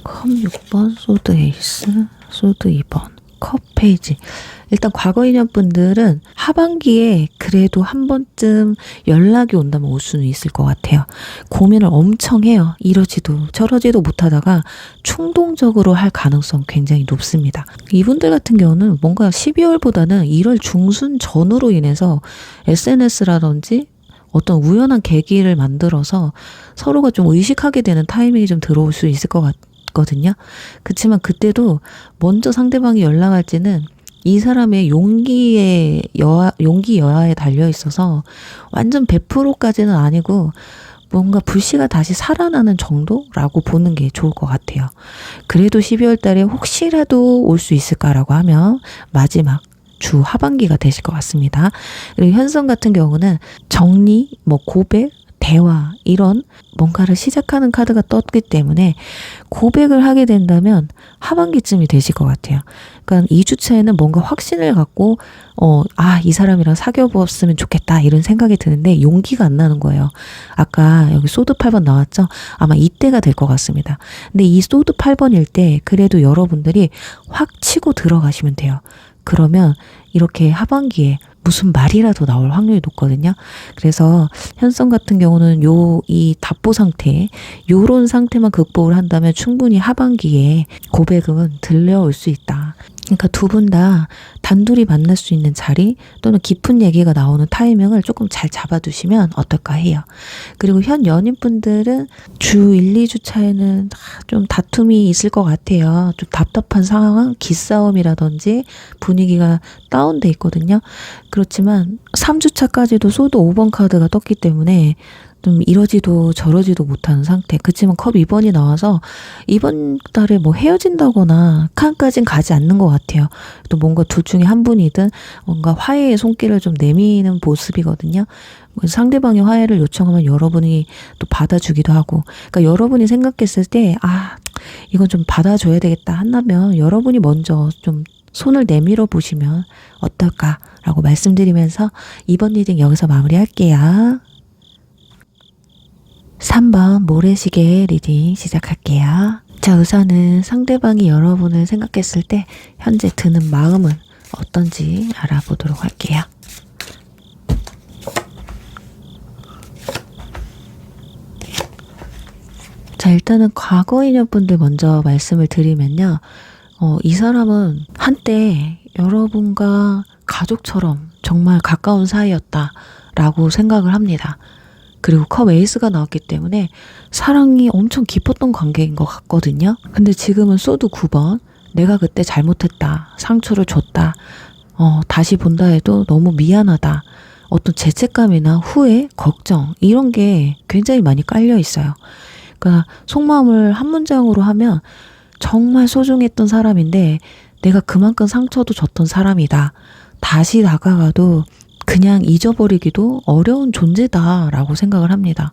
컵 6번, 소드 에이스, 소드 2번, 컵 페이지. 일단 과거 인연분들은 하반기에 그래도 한 번쯤 연락이 온다면 올 수는 있을 것 같아요. 고민을 엄청 해요. 이러지도 저러지도 못하다가 충동적으로 할 가능성 굉장히 높습니다. 이분들 같은 경우는 뭔가 12월보다는 1월 중순 전후로 인해서 SNS라든지 어떤 우연한 계기를 만들어서 서로가 좀 의식하게 되는 타이밍이 좀 들어올 수 있을 것 같거든요. 그렇지만 그때도 먼저 상대방이 연락할지는 이 사람의 용기 여하에 달려 있어서 완전 100%까지는 아니고 뭔가 불씨가 다시 살아나는 정도라고 보는 게 좋을 것 같아요. 그래도 12월 달에 혹시라도 올 수 있을까라고 하면 마지막 주 하반기가 되실 것 같습니다. 그리고 현성 같은 경우는 정리, 고백, 대화 이런 뭔가를 시작하는 카드가 떴기 때문에 고백을 하게 된다면 하반기쯤이 되실 것 같아요. 그러니까 2주차에는 뭔가 확신을 갖고 이 사람이랑 사귀어 보았으면 좋겠다 이런 생각이 드는데 용기가 안 나는 거예요. 아까 여기 소드 8번 나왔죠? 아마 이때가 될 것 같습니다. 근데 이 소드 8번일 때 그래도 여러분들이 확 치고 들어가시면 돼요. 그러면 이렇게 하반기에 무슨 말이라도 나올 확률이 높거든요. 그래서 현성 같은 경우는 이 답보 상태, 요런 상태만 극복을 한다면 충분히 하반기에 고백은 들려올 수 있다. 그러니까 두 분 다 단둘이 만날 수 있는 자리 또는 깊은 얘기가 나오는 타이밍을 조금 잘 잡아두시면 어떨까 해요. 그리고 현 연인분들은 주 1, 2주 차에는 좀 다툼이 있을 것 같아요. 좀 답답한 상황, 기싸움이라든지 분위기가 다운돼 있거든요. 그렇지만 3주 차까지도 소드 5번 카드가 떴기 때문에 좀 이러지도 저러지도 못하는 상태. 그치만 컵 2번이 나와서 이번 달에 헤어진다거나 칸까진 가지 않는 것 같아요. 또 뭔가 둘 중에 한 분이든 뭔가 화해의 손길을 좀 내미는 모습이거든요. 상대방이 화해를 요청하면 여러분이 또 받아주기도 하고, 그러니까 여러분이 생각했을 때 이건 좀 받아줘야 되겠다 한다면 여러분이 먼저 좀 손을 내밀어 보시면 어떨까라고 말씀드리면서 이번 리딩 여기서 마무리할게요. 3번 모래시계 리딩 시작할게요. 자, 우선은 상대방이 여러분을 생각했을 때 현재 드는 마음은 어떤지 알아보도록 할게요. 자, 일단은 과거 인연분들 먼저 말씀을 드리면요. 이 사람은 한때 여러분과 가족처럼 정말 가까운 사이였다라고 생각을 합니다. 그리고 컵 에이스가 나왔기 때문에 사랑이 엄청 깊었던 관계인 것 같거든요. 근데 지금은 소드 9번, 내가 그때 잘못했다, 상처를 줬다, 다시 본다 해도 너무 미안하다, 어떤 죄책감이나 후회, 걱정 이런 게 굉장히 많이 깔려 있어요. 그러니까 속마음을 한 문장으로 하면 정말 소중했던 사람인데 내가 그만큼 상처도 줬던 사람이다. 다시 다가가도 그냥 잊어버리기도 어려운 존재다라고 생각을 합니다.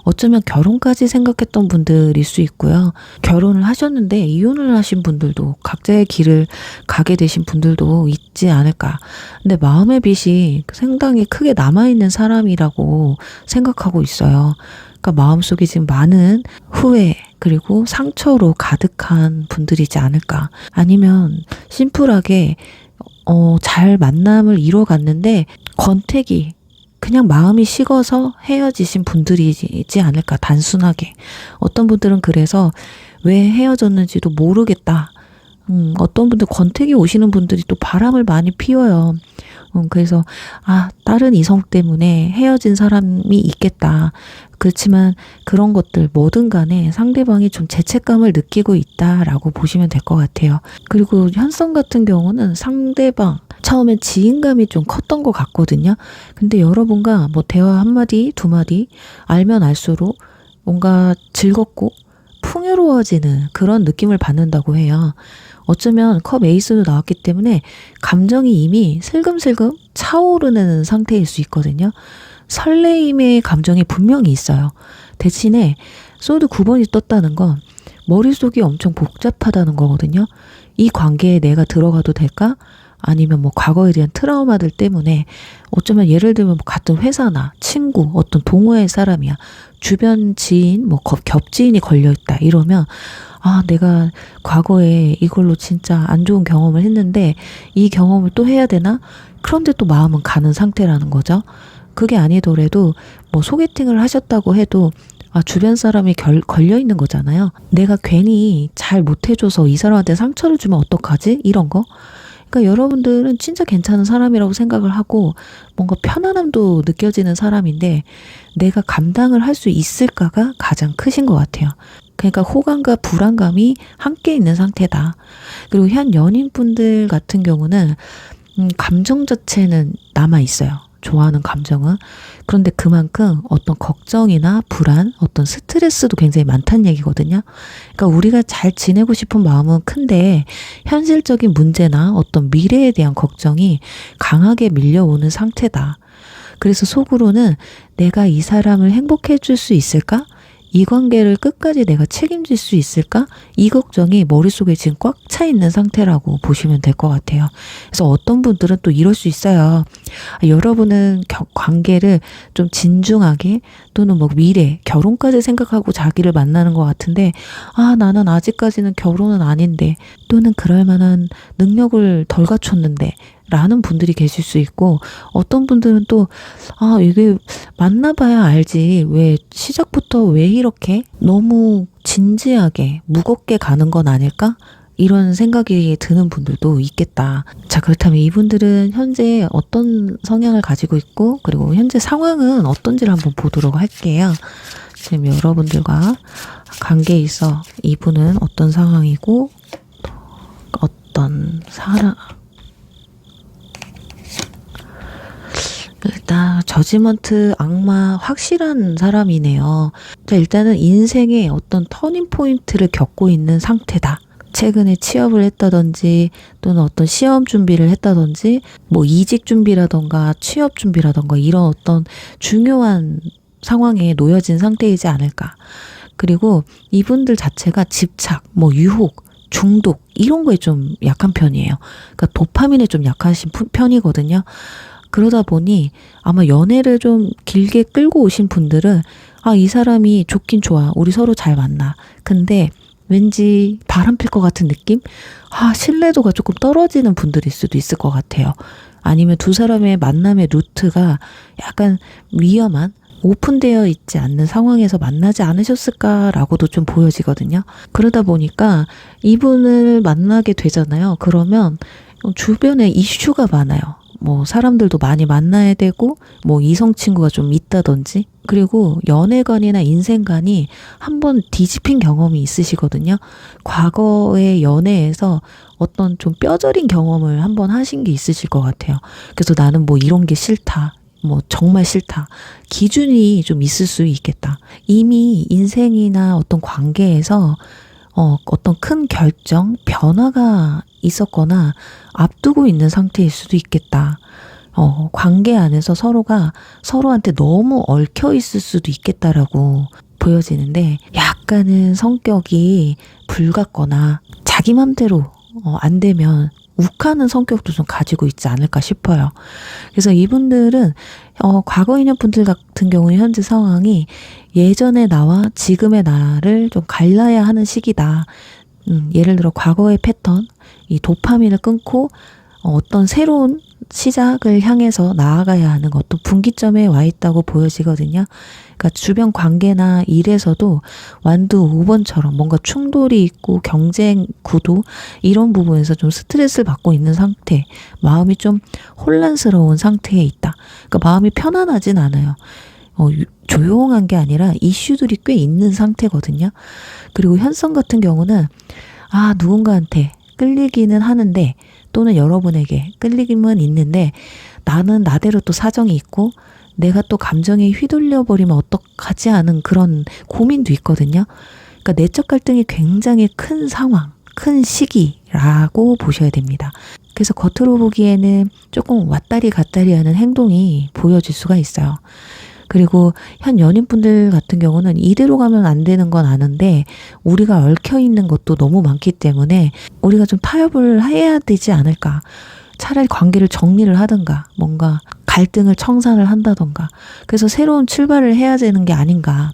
어쩌면 결혼까지 생각했던 분들일 수 있고요. 결혼을 하셨는데 이혼을 하신 분들도, 각자의 길을 가게 되신 분들도 있지 않을까. 근데 마음의 빚이 상당히 크게 남아있는 사람이라고 생각하고 있어요. 그러니까 마음속에 지금 많은 후회 그리고 상처로 가득한 분들이지 않을까. 아니면 심플하게 잘 만남을 이뤄갔는데 권태기, 그냥 마음이 식어서 헤어지신 분들이지 않을까. 단순하게. 어떤 분들은 그래서 왜 헤어졌는지도 모르겠다. 어떤 분들 권태기 오시는 분들이 또 바람을 많이 피워요. 그래서 다른 이성 때문에 헤어진 사람이 있겠다. 그렇지만 그런 것들 뭐든 간에 상대방이 좀 죄책감을 느끼고 있다라고 보시면 될 것 같아요. 그리고 현성 같은 경우는 상대방 처음엔 지인감이 좀 컸던 것 같거든요. 근데 여러분과 뭐 대화 한마디 두마디 알면 알수록 뭔가 즐겁고 풍요로워지는 그런 느낌을 받는다고 해요. 어쩌면 컵 에이스도 나왔기 때문에 감정이 이미 슬금슬금 차오르는 상태일 수 있거든요. 설레임의 감정이 분명히 있어요. 대신에 소드 9번이 떴다는 건 머릿속이 엄청 복잡하다는 거거든요. 이 관계에 내가 들어가도 될까? 아니면 뭐 과거에 대한 트라우마들 때문에 어쩌면 예를 들면 뭐 같은 회사나 친구, 어떤 동호회 사람이야. 주변 지인, 뭐 겹지인이 걸려있다 이러면 내가 과거에 이걸로 진짜 안 좋은 경험을 했는데 이 경험을 또 해야 되나? 그런데 또 마음은 가는 상태라는 거죠. 그게 아니더라도 뭐 소개팅을 하셨다고 해도 주변 사람이 걸려있는 거잖아요. 내가 괜히 잘 못해줘서 이 사람한테 상처를 주면 어떡하지? 이런 거. 그러니까 여러분들은 진짜 괜찮은 사람이라고 생각을 하고 뭔가 편안함도 느껴지는 사람인데 내가 감당을 할 수 있을까가 가장 크신 것 같아요. 그러니까 호감과 불안감이 함께 있는 상태다. 그리고 현 연인분들 같은 경우는 감정 자체는 남아있어요. 좋아하는 감정은. 그런데 그만큼 어떤 걱정이나 불안, 어떤 스트레스도 굉장히 많다는 얘기거든요. 그러니까 우리가 잘 지내고 싶은 마음은 큰데 현실적인 문제나 어떤 미래에 대한 걱정이 강하게 밀려오는 상태다. 그래서 속으로는 내가 이 사람을 행복해 줄 수 있을까? 이 관계를 끝까지 내가 책임질 수 있을까? 이 걱정이 머릿속에 지금 꽉 차 있는 상태라고 보시면 될 것 같아요. 그래서 어떤 분들은 또 이럴 수 있어요. 여러분은 관계를 좀 진중하게 또는 뭐 미래, 결혼까지 생각하고 자기를 만나는 것 같은데 나는 아직까지는 결혼은 아닌데 또는 그럴 만한 능력을 덜 갖췄는데 라는 분들이 계실 수 있고 어떤 분들은 또 이게 만나봐야 알지 왜 시작부터 왜 이렇게 너무 진지하게 무겁게 가는 건 아닐까? 이런 생각이 드는 분들도 있겠다. 자, 그렇다면 이분들은 현재 어떤 성향을 가지고 있고 그리고 현재 상황은 어떤지를 한번 보도록 할게요. 지금 여러분들과 관계에 있어 이분은 어떤 상황이고 어떤 사람 일단 저지먼트 악마 확실한 사람이네요. 자, 일단은 인생의 어떤 터닝 포인트를 겪고 있는 상태다. 최근에 취업을 했다든지 또는 어떤 시험 준비를 했다든지 뭐 이직 준비라던가 취업 준비라던가 이런 어떤 중요한 상황에 놓여진 상태이지 않을까. 그리고 이분들 자체가 집착, 뭐 유혹, 중독 이런 거에 좀 약한 편이에요. 그러니까 도파민에 좀 약하신 편이거든요. 그러다 보니 아마 연애를 좀 길게 끌고 오신 분들은 이 사람이 좋긴 좋아. 우리 서로 잘 맞나. 근데 왠지 바람필 것 같은 느낌? 신뢰도가 조금 떨어지는 분들일 수도 있을 것 같아요. 아니면 두 사람의 만남의 루트가 약간 위험한, 오픈되어 있지 않는 상황에서 만나지 않으셨을까라고도 좀 보여지거든요. 그러다 보니까 이분을 만나게 되잖아요. 그러면 주변에 이슈가 많아요. 뭐 사람들도 많이 만나야 되고 뭐 이성 친구가 좀 있다든지, 그리고 연애관이나 인생관이 한번 뒤집힌 경험이 있으시거든요. 과거의 연애에서 어떤 좀 뼈저린 경험을 한번 하신 게 있으실 것 같아요. 그래서 나는 뭐 이런 게 싫다, 뭐 정말 싫다, 기준이 좀 있을 수 있겠다. 이미 인생이나 어떤 관계에서 어떤 큰 결정, 변화가 있었거나 앞두고 있는 상태일 수도 있겠다. 관계 안에서 서로가 서로한테 너무 얽혀 있을 수도 있겠다라고 보여지는데, 약간은 성격이 불같거나 자기 맘대로 안 되면 욱하는 성격도 좀 가지고 있지 않을까 싶어요. 그래서 이분들은 과거 인연 분들 같은 경우는 현재 상황이 예전의 나와 지금의 나를 좀 갈라야 하는 시기다. 예를 들어 과거의 패턴, 이 도파민을 끊고 어떤 새로운 시작을 향해서 나아가야 하는 어떤 분기점에 와 있다고 보여지거든요. 그러니까 주변 관계나 일에서도 완두 5번처럼 뭔가 충돌이 있고 경쟁 구도, 이런 부분에서 좀 스트레스를 받고 있는 상태, 마음이 좀 혼란스러운 상태에 있다. 그러니까 마음이 편안하진 않아요. 조용한 게 아니라 이슈들이 꽤 있는 상태거든요. 그리고 현성 같은 경우는 누군가한테 끌리기는 하는데, 또는 여러분에게 끌리기만 있는데 나는 나대로 또 사정이 있고 내가 또 감정에 휘둘려 버리면 어떡하지 하는 그런 고민도 있거든요. 그러니까 내적 갈등이 굉장히 큰 상황, 큰 시기라고 보셔야 됩니다. 그래서 겉으로 보기에는 조금 왔다리 갔다리 하는 행동이 보여질 수가 있어요. 그리고 현 연인분들 같은 경우는 이대로 가면 안 되는 건 아는데 우리가 얽혀 있는 것도 너무 많기 때문에 우리가 좀 타협을 해야 되지 않을까. 차라리 관계를 정리를 하든가 뭔가 갈등을 청산을 한다던가, 그래서 새로운 출발을 해야 되는 게 아닌가.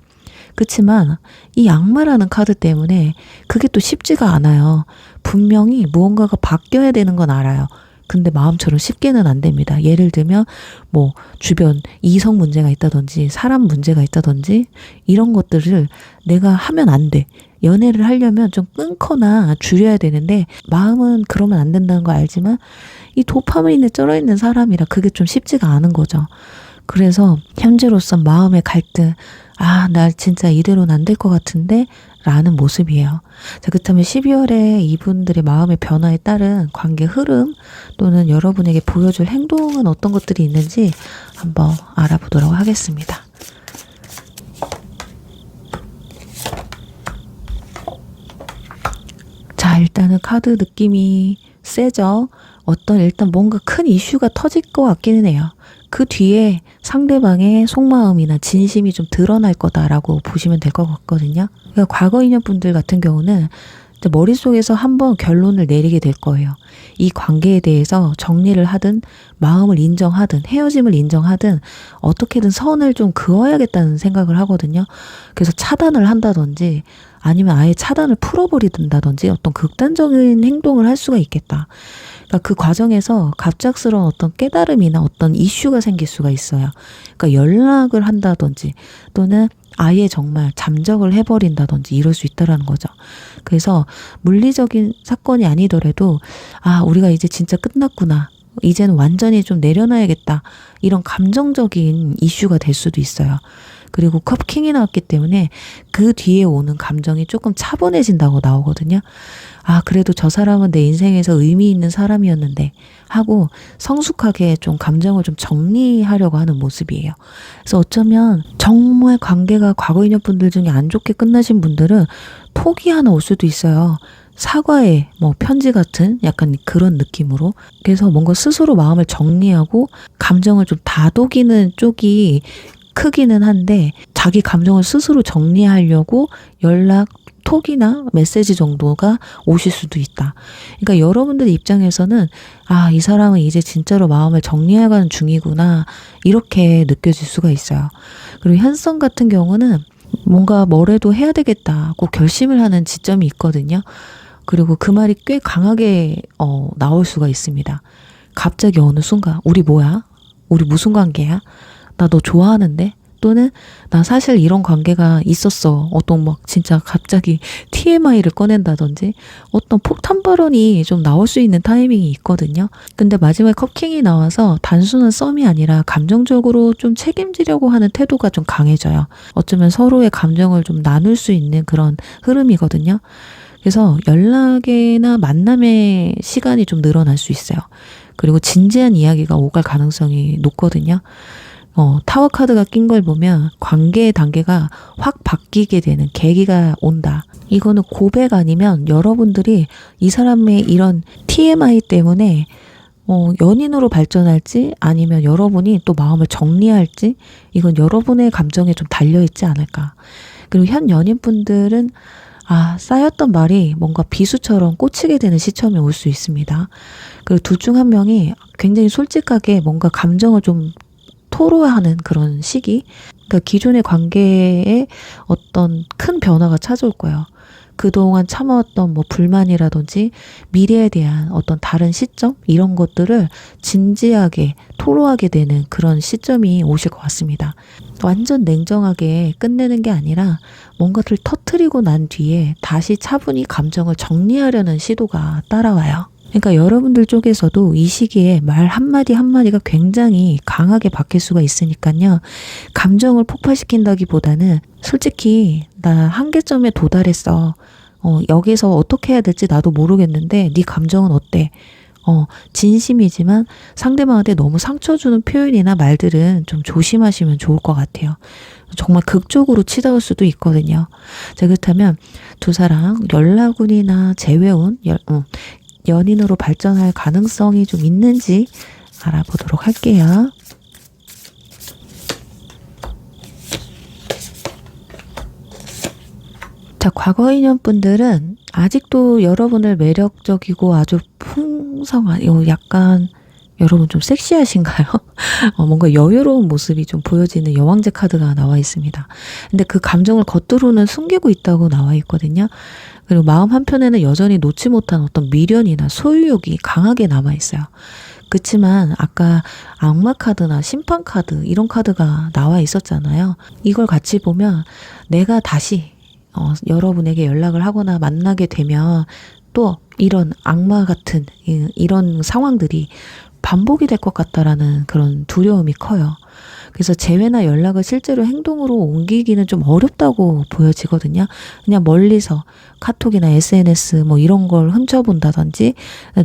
그렇지만 이 악마라는 카드 때문에 그게 또 쉽지가 않아요. 분명히 무언가가 바뀌어야 되는 건 알아요. 근데 마음처럼 쉽게는 안 됩니다. 예를 들면 뭐 주변 이성 문제가 있다든지 사람 문제가 있다든지 이런 것들을 내가 하면 안 돼. 연애를 하려면 좀 끊거나 줄여야 되는데 마음은 그러면 안 된다는 거 알지만 이 도파민에 쩔어 있는 사람이라 그게 좀 쉽지가 않은 거죠. 그래서 현재로선 마음의 갈등, 나 진짜 이대로는 안 될 것 같은데 라는 모습이에요. 자, 그렇다면 12월에 이분들의 마음의 변화에 따른 관계 흐름 또는 여러분에게 보여줄 행동은 어떤 것들이 있는지 한번 알아보도록 하겠습니다. 자, 일단은 카드 느낌이 세죠. 일단 뭔가 큰 이슈가 터질 것 같기는 해요. 그 뒤에 상대방의 속마음이나 진심이 좀 드러날 거다라고 보시면 될 것 같거든요. 그러니까 과거 인연분들 같은 경우는 머릿속에서 한번 결론을 내리게 될 거예요. 이 관계에 대해서 정리를 하든 마음을 인정하든 헤어짐을 인정하든 어떻게든 선을 좀 그어야겠다는 생각을 하거든요. 그래서 차단을 한다든지 아니면 아예 차단을 풀어버리든다든지 어떤 극단적인 행동을 할 수가 있겠다. 그러니까 그 과정에서 갑작스러운 어떤 깨달음이나 어떤 이슈가 생길 수가 있어요. 그러니까 연락을 한다든지 또는 아예 정말 잠적을 해버린다든지 이럴 수 있다라는 거죠. 그래서 물리적인 사건이 아니더라도 우리가 이제 진짜 끝났구나. 이제는 완전히 좀 내려놔야겠다. 이런 감정적인 이슈가 될 수도 있어요. 그리고 컵킹이 나왔기 때문에 그 뒤에 오는 감정이 조금 차분해진다고 나오거든요. 그래도 저 사람은 내 인생에서 의미 있는 사람이었는데 하고 성숙하게 좀 감정을 좀 정리하려고 하는 모습이에요. 그래서 어쩌면 정말 관계가 과거 인연분들 중에 안 좋게 끝나신 분들은 톡이 하나 올 수도 있어요. 사과의 편지 같은 약간 그런 느낌으로. 그래서 뭔가 스스로 마음을 정리하고 감정을 좀 다독이는 쪽이 크기는 한데 자기 감정을 스스로 정리하려고 연락 톡이나 메시지 정도가 오실 수도 있다. 그러니까 여러분들 입장에서는 아, 이 사람은 이제 진짜로 마음을 정리해가는 중이구나 이렇게 느껴질 수가 있어요. 그리고 현성 같은 경우는 뭔가 뭐래도 해야 되겠다 꼭 결심을 하는 지점이 있거든요. 그리고 그 말이 꽤 강하게 나올 수가 있습니다. 갑자기 어느 순간 우리 뭐야? 우리 무슨 관계야? 나 너 좋아하는데? 또는 나 사실 이런 관계가 있었어. 어떤 막 진짜 갑자기 TMI를 꺼낸다든지 어떤 폭탄 발언이 좀 나올 수 있는 타이밍이 있거든요. 근데 마지막에 컵킹이 나와서 단순한 썸이 아니라 감정적으로 좀 책임지려고 하는 태도가 좀 강해져요. 어쩌면 서로의 감정을 좀 나눌 수 있는 그런 흐름이거든요. 그래서 연락이나 만남의 시간이 좀 늘어날 수 있어요. 그리고 진지한 이야기가 오갈 가능성이 높거든요. 타워 카드가 낀 걸 보면 관계의 단계가 확 바뀌게 되는 계기가 온다. 이거는 고백 아니면 여러분들이 이 사람의 이런 TMI 때문에 연인으로 발전할지 아니면 여러분이 또 마음을 정리할지 이건 여러분의 감정에 좀 달려있지 않을까. 그리고 현 연인분들은 쌓였던 말이 뭔가 비수처럼 꽂히게 되는 시점이 올 수 있습니다. 그리고 둘 중 한 명이 굉장히 솔직하게 뭔가 감정을 좀 토로하는 그런 시기. 그러니까 기존의 관계에 어떤 큰 변화가 찾아올 거예요. 그동안 참아왔던 뭐 불만이라든지 미래에 대한 어떤 다른 시점 이런 것들을 진지하게 토로하게 되는 그런 시점이 오실 것 같습니다. 완전 냉정하게 끝내는 게 아니라 뭔가를 터뜨리고 난 뒤에 다시 차분히 감정을 정리하려는 시도가 따라와요. 그러니까 여러분들 쪽에서도 이 시기에 말 한마디 한마디가 굉장히 강하게 바뀔 수가 있으니까요. 감정을 폭발시킨다기보다는 솔직히 나 한계점에 도달했어. 여기서 어떻게 해야 될지 나도 모르겠는데 네 감정은 어때? 진심이지만 상대방한테 너무 상처 주는 표현이나 말들은 좀 조심하시면 좋을 것 같아요. 정말 극적으로 치닫을 수도 있거든요. 자, 그렇다면 두 사람 연락운이나 재회운, 연인으로 발전할 가능성이 좀 있는지 알아보도록 할게요. 자, 과거 인연분들은 아직도 여러분을 매력적이고 아주 풍성한, 약간 여러분 좀 섹시하신가요? 뭔가 여유로운 모습이 좀 보여지는 여왕제 카드가 나와 있습니다. 근데 그 감정을 겉으로는 숨기고 있다고 나와 있거든요. 그리고 마음 한편에는 여전히 놓지 못한 어떤 미련이나 소유욕이 강하게 남아 있어요. 그치만 아까 악마 카드나 심판 카드 이런 카드가 나와 있었잖아요. 이걸 같이 보면 내가 다시 여러분에게 연락을 하거나 만나게 되면 또 이런 악마 같은 이런 상황들이 반복이 될 것 같다라는 그런 두려움이 커요. 그래서 재회나 연락을 실제로 행동으로 옮기기는 좀 어렵다고 보여지거든요. 그냥 멀리서 카톡이나 SNS 뭐 이런 걸 훔쳐본다든지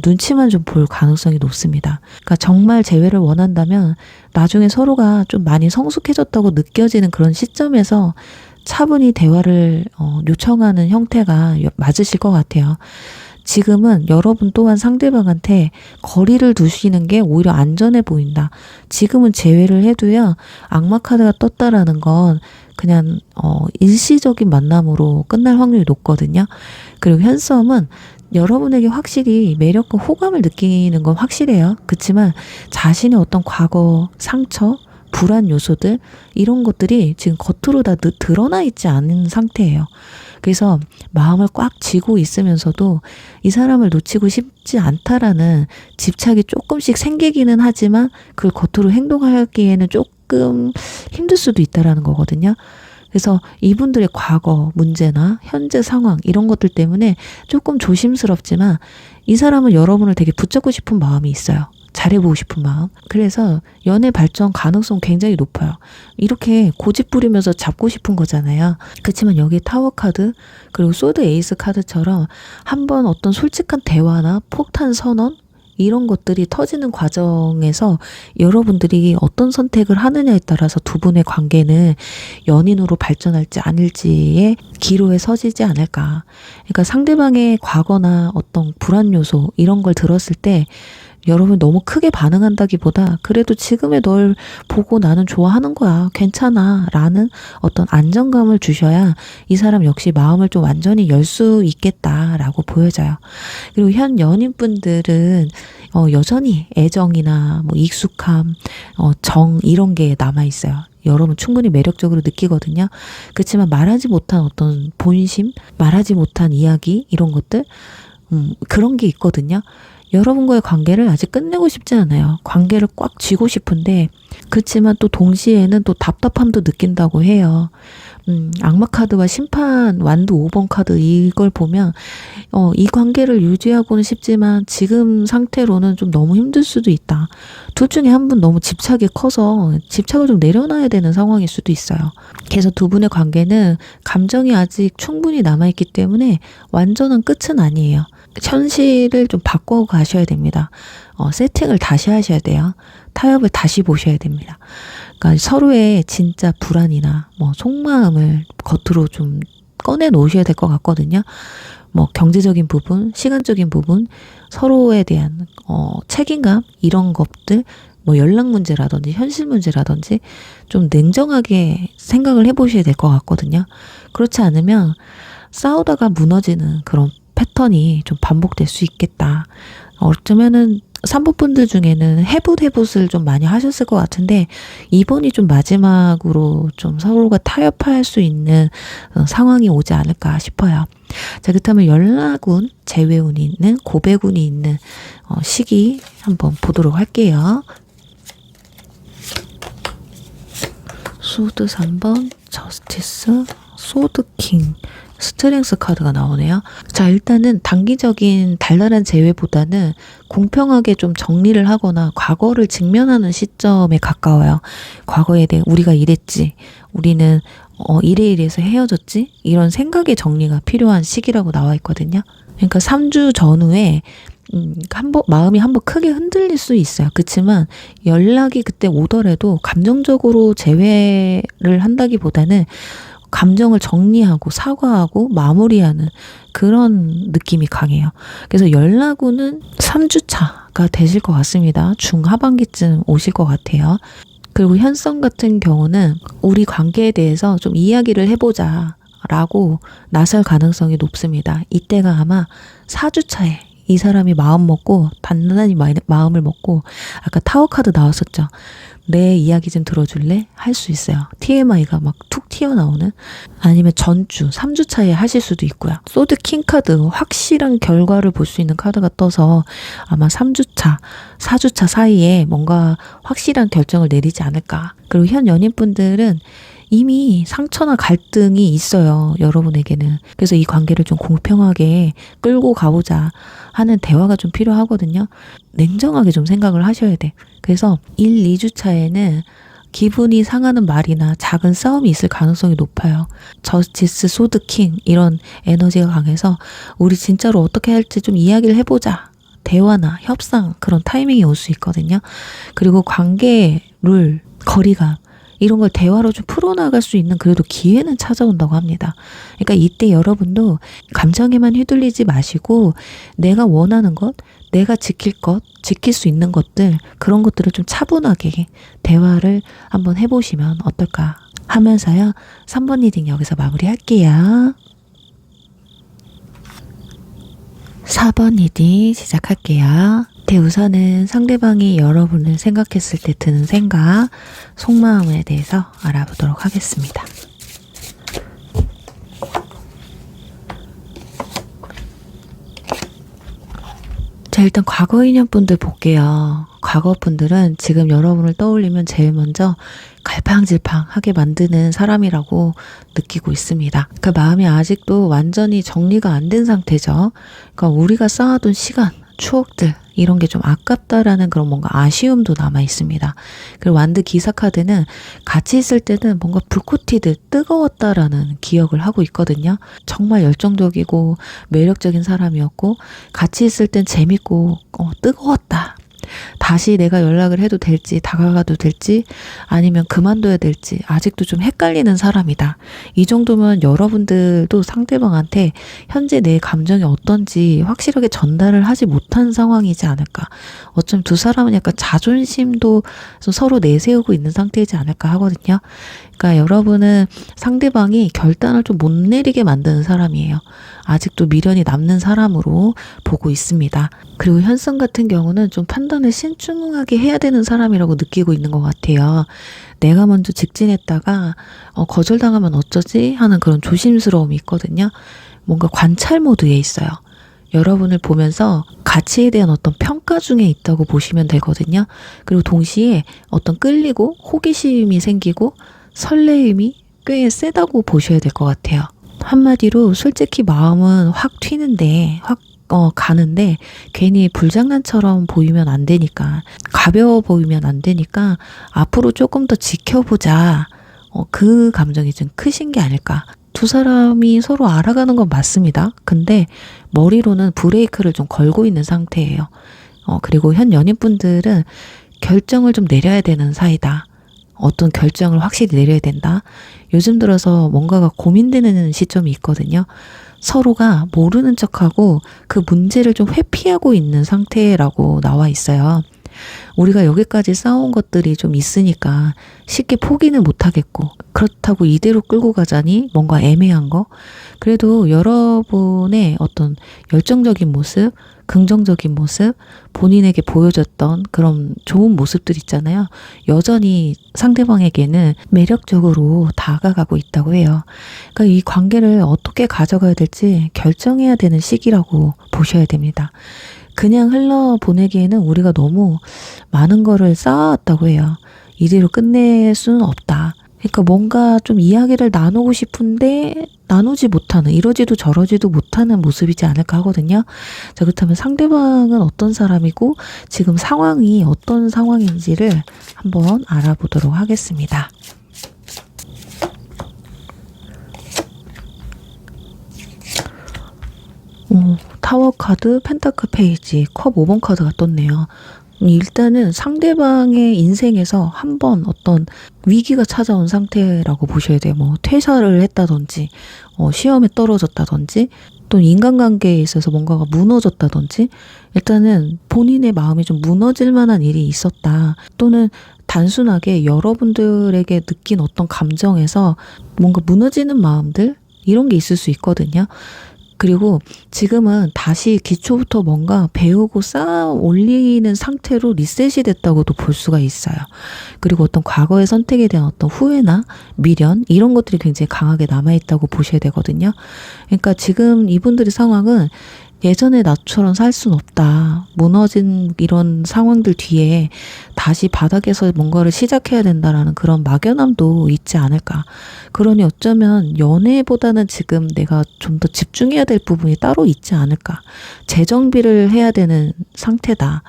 눈치만 좀 볼 가능성이 높습니다. 그러니까 정말 재회를 원한다면 나중에 서로가 좀 많이 성숙해졌다고 느껴지는 그런 시점에서 차분히 대화를 요청하는 형태가 맞으실 것 같아요. 지금은 여러분 또한 상대방한테 거리를 두시는 게 오히려 안전해 보인다. 지금은 제외를 해도요. 악마 카드가 떴다라는 건 그냥 일시적인 만남으로 끝날 확률이 높거든요. 그리고 현썸은 여러분에게 확실히 매력과 호감을 느끼는 건 확실해요. 그렇지만 자신의 어떤 과거, 상처, 불안 요소들 이런 것들이 지금 겉으로 다 드러나 있지 않은 상태예요. 그래서 마음을 꽉 쥐고 있으면서도 이 사람을 놓치고 싶지 않다라는 집착이 조금씩 생기기는 하지만 그걸 겉으로 행동하기에는 조금 힘들 수도 있다라는 거거든요. 그래서 이분들의 과거 문제나 현재 상황 이런 것들 때문에 조금 조심스럽지만 이 사람은 여러분을 되게 붙잡고 싶은 마음이 있어요. 잘해보고 싶은 마음. 그래서 연애 발전 가능성 굉장히 높아요. 이렇게 고집 부리면서 잡고 싶은 거잖아요. 그렇지만 여기 타워 카드 그리고 소드 에이스 카드처럼 한번 어떤 솔직한 대화나 폭탄 선언 이런 것들이 터지는 과정에서 여러분들이 어떤 선택을 하느냐에 따라서 두 분의 관계는 연인으로 발전할지 아닐지의 기로에 서지지 않을까. 그러니까 상대방의 과거나 어떤 불안 요소 이런 걸 들었을 때 여러분 너무 크게 반응한다기보다 그래도 지금의 널 보고 나는 좋아하는 거야. 괜찮아. 라는 어떤 안정감을 주셔야 이 사람 역시 마음을 좀 완전히 열 수 있겠다라고 보여져요. 그리고 현 연인분들은 여전히 애정이나 뭐 익숙함, 정 이런 게 남아 있어요. 여러분 충분히 매력적으로 느끼거든요. 그렇지만 말하지 못한 어떤 본심, 말하지 못한 이야기 이런 것들 그런 게 있거든요. 여러분과의 관계를 아직 끝내고 싶지 않아요. 관계를 꽉 쥐고 싶은데 그렇지만 또 동시에는 또 답답함도 느낀다고 해요. 악마 카드와 심판 완두 5번 카드 이걸 보면 이 관계를 유지하고는 싶지만 지금 상태로는 좀 너무 힘들 수도 있다. 둘 중에 한 분 너무 집착이 커서 집착을 좀 내려놔야 되는 상황일 수도 있어요. 그래서 두 분의 관계는 감정이 아직 충분히 남아있기 때문에 완전한 끝은 아니에요. 현실을 좀 바꿔 가셔야 됩니다. 세팅을 다시 하셔야 돼요. 타협을 다시 보셔야 됩니다. 그러니까 서로의 진짜 불안이나 뭐 속마음을 겉으로 좀 꺼내 놓으셔야 될 것 같거든요. 뭐 경제적인 부분, 시간적인 부분, 서로에 대한 책임감 이런 것들, 뭐 연락 문제라든지 현실 문제라든지 좀 냉정하게 생각을 해보셔야 될 것 같거든요. 그렇지 않으면 싸우다가 무너지는 그런 패턴이 좀 반복될 수 있겠다. 어쩌면은 3번 분들 중에는 해붓을 좀 많이 하셨을 것 같은데 이번이 좀 마지막으로 좀 서로가 타협할 수 있는 상황이 오지 않을까 싶어요. 자, 그렇다면 연락운, 재회운이 있는, 고백운이 있는 시기 한번 보도록 할게요. 소드 3번, 저스티스, 소드킹, 스트렝스 카드가 나오네요. 자, 일단은 단기적인 달달한 재회보다는 공평하게 좀 정리를 하거나 과거를 직면하는 시점에 가까워요. 과거에 대해 우리가 이랬지, 우리는 이래이래해서 헤어졌지, 이런 생각의 정리가 필요한 시기라고 나와 있거든요. 그러니까 3주 전후에 마음이 한번 크게 흔들릴 수 있어요. 그렇지만 연락이 그때 오더라도 감정적으로 재회를 한다기보다는 감정을 정리하고 사과하고 마무리하는 그런 느낌이 강해요. 그래서 연락운은 3주차가 되실 것 같습니다. 중하반기쯤 오실 것 같아요. 그리고 현성 같은 경우는 우리 관계에 대해서 좀 이야기를 해보자 라고 나설 가능성이 높습니다. 이때가 아마 4주차에 이 사람이 마음 먹고 단단히 마음을 먹고 아까 타워 카드 나왔었죠. 내 이야기 좀 들어줄래? 할 수 있어요. TMI가 막 툭 튀어나오는, 아니면 전주 3주 차에 하실 수도 있고요. 소드 킹 카드, 확실한 결과를 볼 수 있는 카드가 떠서 아마 3주차 4주차 사이에 뭔가 확실한 결정을 내리지 않을까. 그리고 현 연인분들은 이미 상처나 갈등이 있어요. 여러분에게는. 그래서 이 관계를 좀 공평하게 끌고 가보자 하는 대화가 좀 필요하거든요. 냉정하게 좀 생각을 하셔야 돼. 그래서 1, 2주 차에는 기분이 상하는 말이나 작은 싸움이 있을 가능성이 높아요. 저스티스, 소드킹 이런 에너지가 강해서 우리 진짜로 어떻게 할지 좀 이야기를 해보자. 대화나 협상 그런 타이밍이 올 수 있거든요. 그리고 관계 룰, 거리감 이런 걸 대화로 좀 풀어나갈 수 있는 그래도 기회는 찾아온다고 합니다. 그러니까 이때 여러분도 감정에만 휘둘리지 마시고 내가 원하는 것, 내가 지킬 것, 지킬 수 있는 것들 그런 것들을 좀 차분하게 대화를 한번 해보시면 어떨까 하면서요. 3번 리딩 여기서 마무리할게요. 4번 리딩 시작할게요. 우선은 상대방이 여러분을 생각했을 때 드는 생각, 속마음에 대해서 알아보도록 하겠습니다. 자, 일단 과거 인연분들 볼게요. 과거 분들은 지금 여러분을 떠올리면 제일 먼저 갈팡질팡하게 만드는 사람이라고 느끼고 있습니다. 그 마음이 아직도 완전히 정리가 안 된 상태죠. 그러니까 우리가 쌓아둔 시간, 추억들 이런 게 좀 아깝다라는 그런 뭔가 아쉬움도 남아 있습니다. 그리고 완드 기사 카드는 같이 있을 때는 뭔가 불꽃 튀듯 뜨거웠다라는 기억을 하고 있거든요. 정말 열정적이고 매력적인 사람이었고 같이 있을 땐 재밌고 뜨거웠다. 다시 내가 연락을 해도 될지, 다가가도 될지, 아니면 그만둬야 될지 아직도 좀 헷갈리는 사람이다. 이 정도면 여러분들도 상대방한테 현재 내 감정이 어떤지 확실하게 전달을 하지 못한 상황이지 않을까. 어쩌면 두 사람은 약간 자존심도 서로 내세우고 있는 상태이지 않을까 하거든요. 그러니까 여러분은 상대방이 결단을 좀 못 내리게 만드는 사람이에요. 아직도 미련이 남는 사람으로 보고 있습니다. 그리고 현성 같은 경우는 좀 판단을 신중하게 해야 되는 사람이라고 느끼고 있는 것 같아요. 내가 먼저 직진했다가 거절당하면 어쩌지 하는 그런 조심스러움이 있거든요. 뭔가 관찰 모드에 있어요. 여러분을 보면서 가치에 대한 어떤 평가 중에 있다고 보시면 되거든요. 그리고 동시에 어떤 끌리고 호기심이 생기고 설레임이 꽤 세다고 보셔야 될 것 같아요. 한마디로 솔직히 마음은 확 튀는데 가는데 괜히 불장난처럼 보이면 안 되니까, 가벼워 보이면 안 되니까 앞으로 조금 더 지켜보자. 그 감정이 좀 크신 게 아닐까. 두 사람이 서로 알아가는 건 맞습니다. 근데 머리로는 브레이크를 좀 걸고 있는 상태예요. 그리고 현 연인분들은 결정을 좀 내려야 되는 사이다. 어떤 결정을 확실히 내려야 된다. 요즘 들어서 뭔가가 고민되는 시점이 있거든요. 서로가 모르는 척하고 그 문제를 좀 회피하고 있는 상태라고 나와 있어요. 우리가 여기까지 쌓아온 것들이 좀 있으니까 쉽게 포기는 못하겠고, 그렇다고 이대로 끌고 가자니 뭔가 애매한 거. 그래도 여러분의 어떤 열정적인 모습, 긍정적인 모습, 본인에게 보여줬던 그런 좋은 모습들 있잖아요. 여전히 상대방에게는 매력적으로 다가가고 있다고 해요. 그러니까 이 관계를 어떻게 가져가야 될지 결정해야 되는 시기라고 보셔야 됩니다. 그냥 흘러보내기에는 우리가 너무 많은 거를 쌓아왔다고 해요. 이대로 끝낼 수는 없다. 그러니까 뭔가 좀 이야기를 나누고 싶은데 나누지 못하는, 이러지도 저러지도 못하는 모습이지 않을까 하거든요. 자, 그렇다면 상대방은 어떤 사람이고 지금 상황이 어떤 상황인지를 한번 알아보도록 하겠습니다. 타워 카드, 펜타클 페이지, 컵 5번 카드가 떴네요. 일단은 상대방의 인생에서 한번 어떤 위기가 찾아온 상태라고 보셔야 돼요. 뭐 퇴사를 했다든지, 시험에 떨어졌다든지, 또 인간관계에 있어서 뭔가가 무너졌다든지, 일단은 본인의 마음이 좀 무너질 만한 일이 있었다. 또는 단순하게 여러분들에게 느낀 어떤 감정에서 뭔가 무너지는 마음들, 이런 게 있을 수 있거든요. 그리고 지금은 다시 기초부터 뭔가 배우고 쌓아 올리는 상태로 리셋이 됐다고도 볼 수가 있어요. 그리고 어떤 과거의 선택에 대한 어떤 후회나 미련, 이런 것들이 굉장히 강하게 남아있다고 보셔야 되거든요. 그러니까 지금 이분들의 상황은 예전의 나처럼 살 순 없다. 무너진 이런 상황들 뒤에 다시 바닥에서 뭔가를 시작해야 된다라는 그런 막연함도 있지 않을까. 그러니 어쩌면 연애보다는 지금 내가 좀 더 집중해야 될 부분이 따로 있지 않을까. 재정비를 해야 되는 상태다.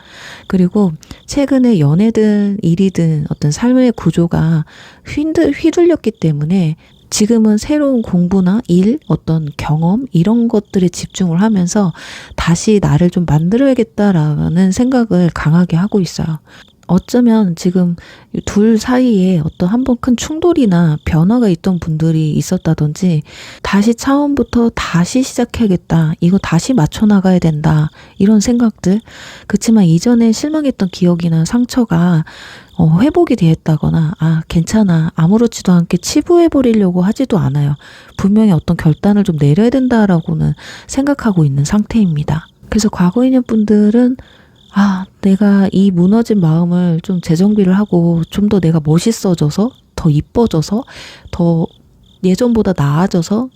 그리고 최근에 연애든 일이든 어떤 삶의 구조가 휘둘렸기 때문에 지금은 새로운 공부나 일, 어떤 경험, 이런 것들에 집중을 하면서 다시 나를 좀 만들어야겠다라는 생각을 강하게 하고 있어요. 어쩌면 지금 둘 사이에 어떤 한번 큰 충돌이나 변화가 있던 분들이 있었다든지, 다시 차원부터 다시 시작해야겠다, 이거 다시 맞춰 나가야 된다, 이런 생각들. 그렇지만 이전에 실망했던 기억이나 상처가 회복이 되었다거나, 괜찮아, 아무렇지도 않게 치부해버리려고 하지도 않아요. 분명히 어떤 결단을 좀 내려야 된다라고는 생각하고 있는 상태입니다. 그래서 과거 인연분들은 내가 이 무너진 마음을 좀 재정비를 하고 좀 더 내가 멋있어져서, 더 이뻐져서, 더 예전보다 나아져서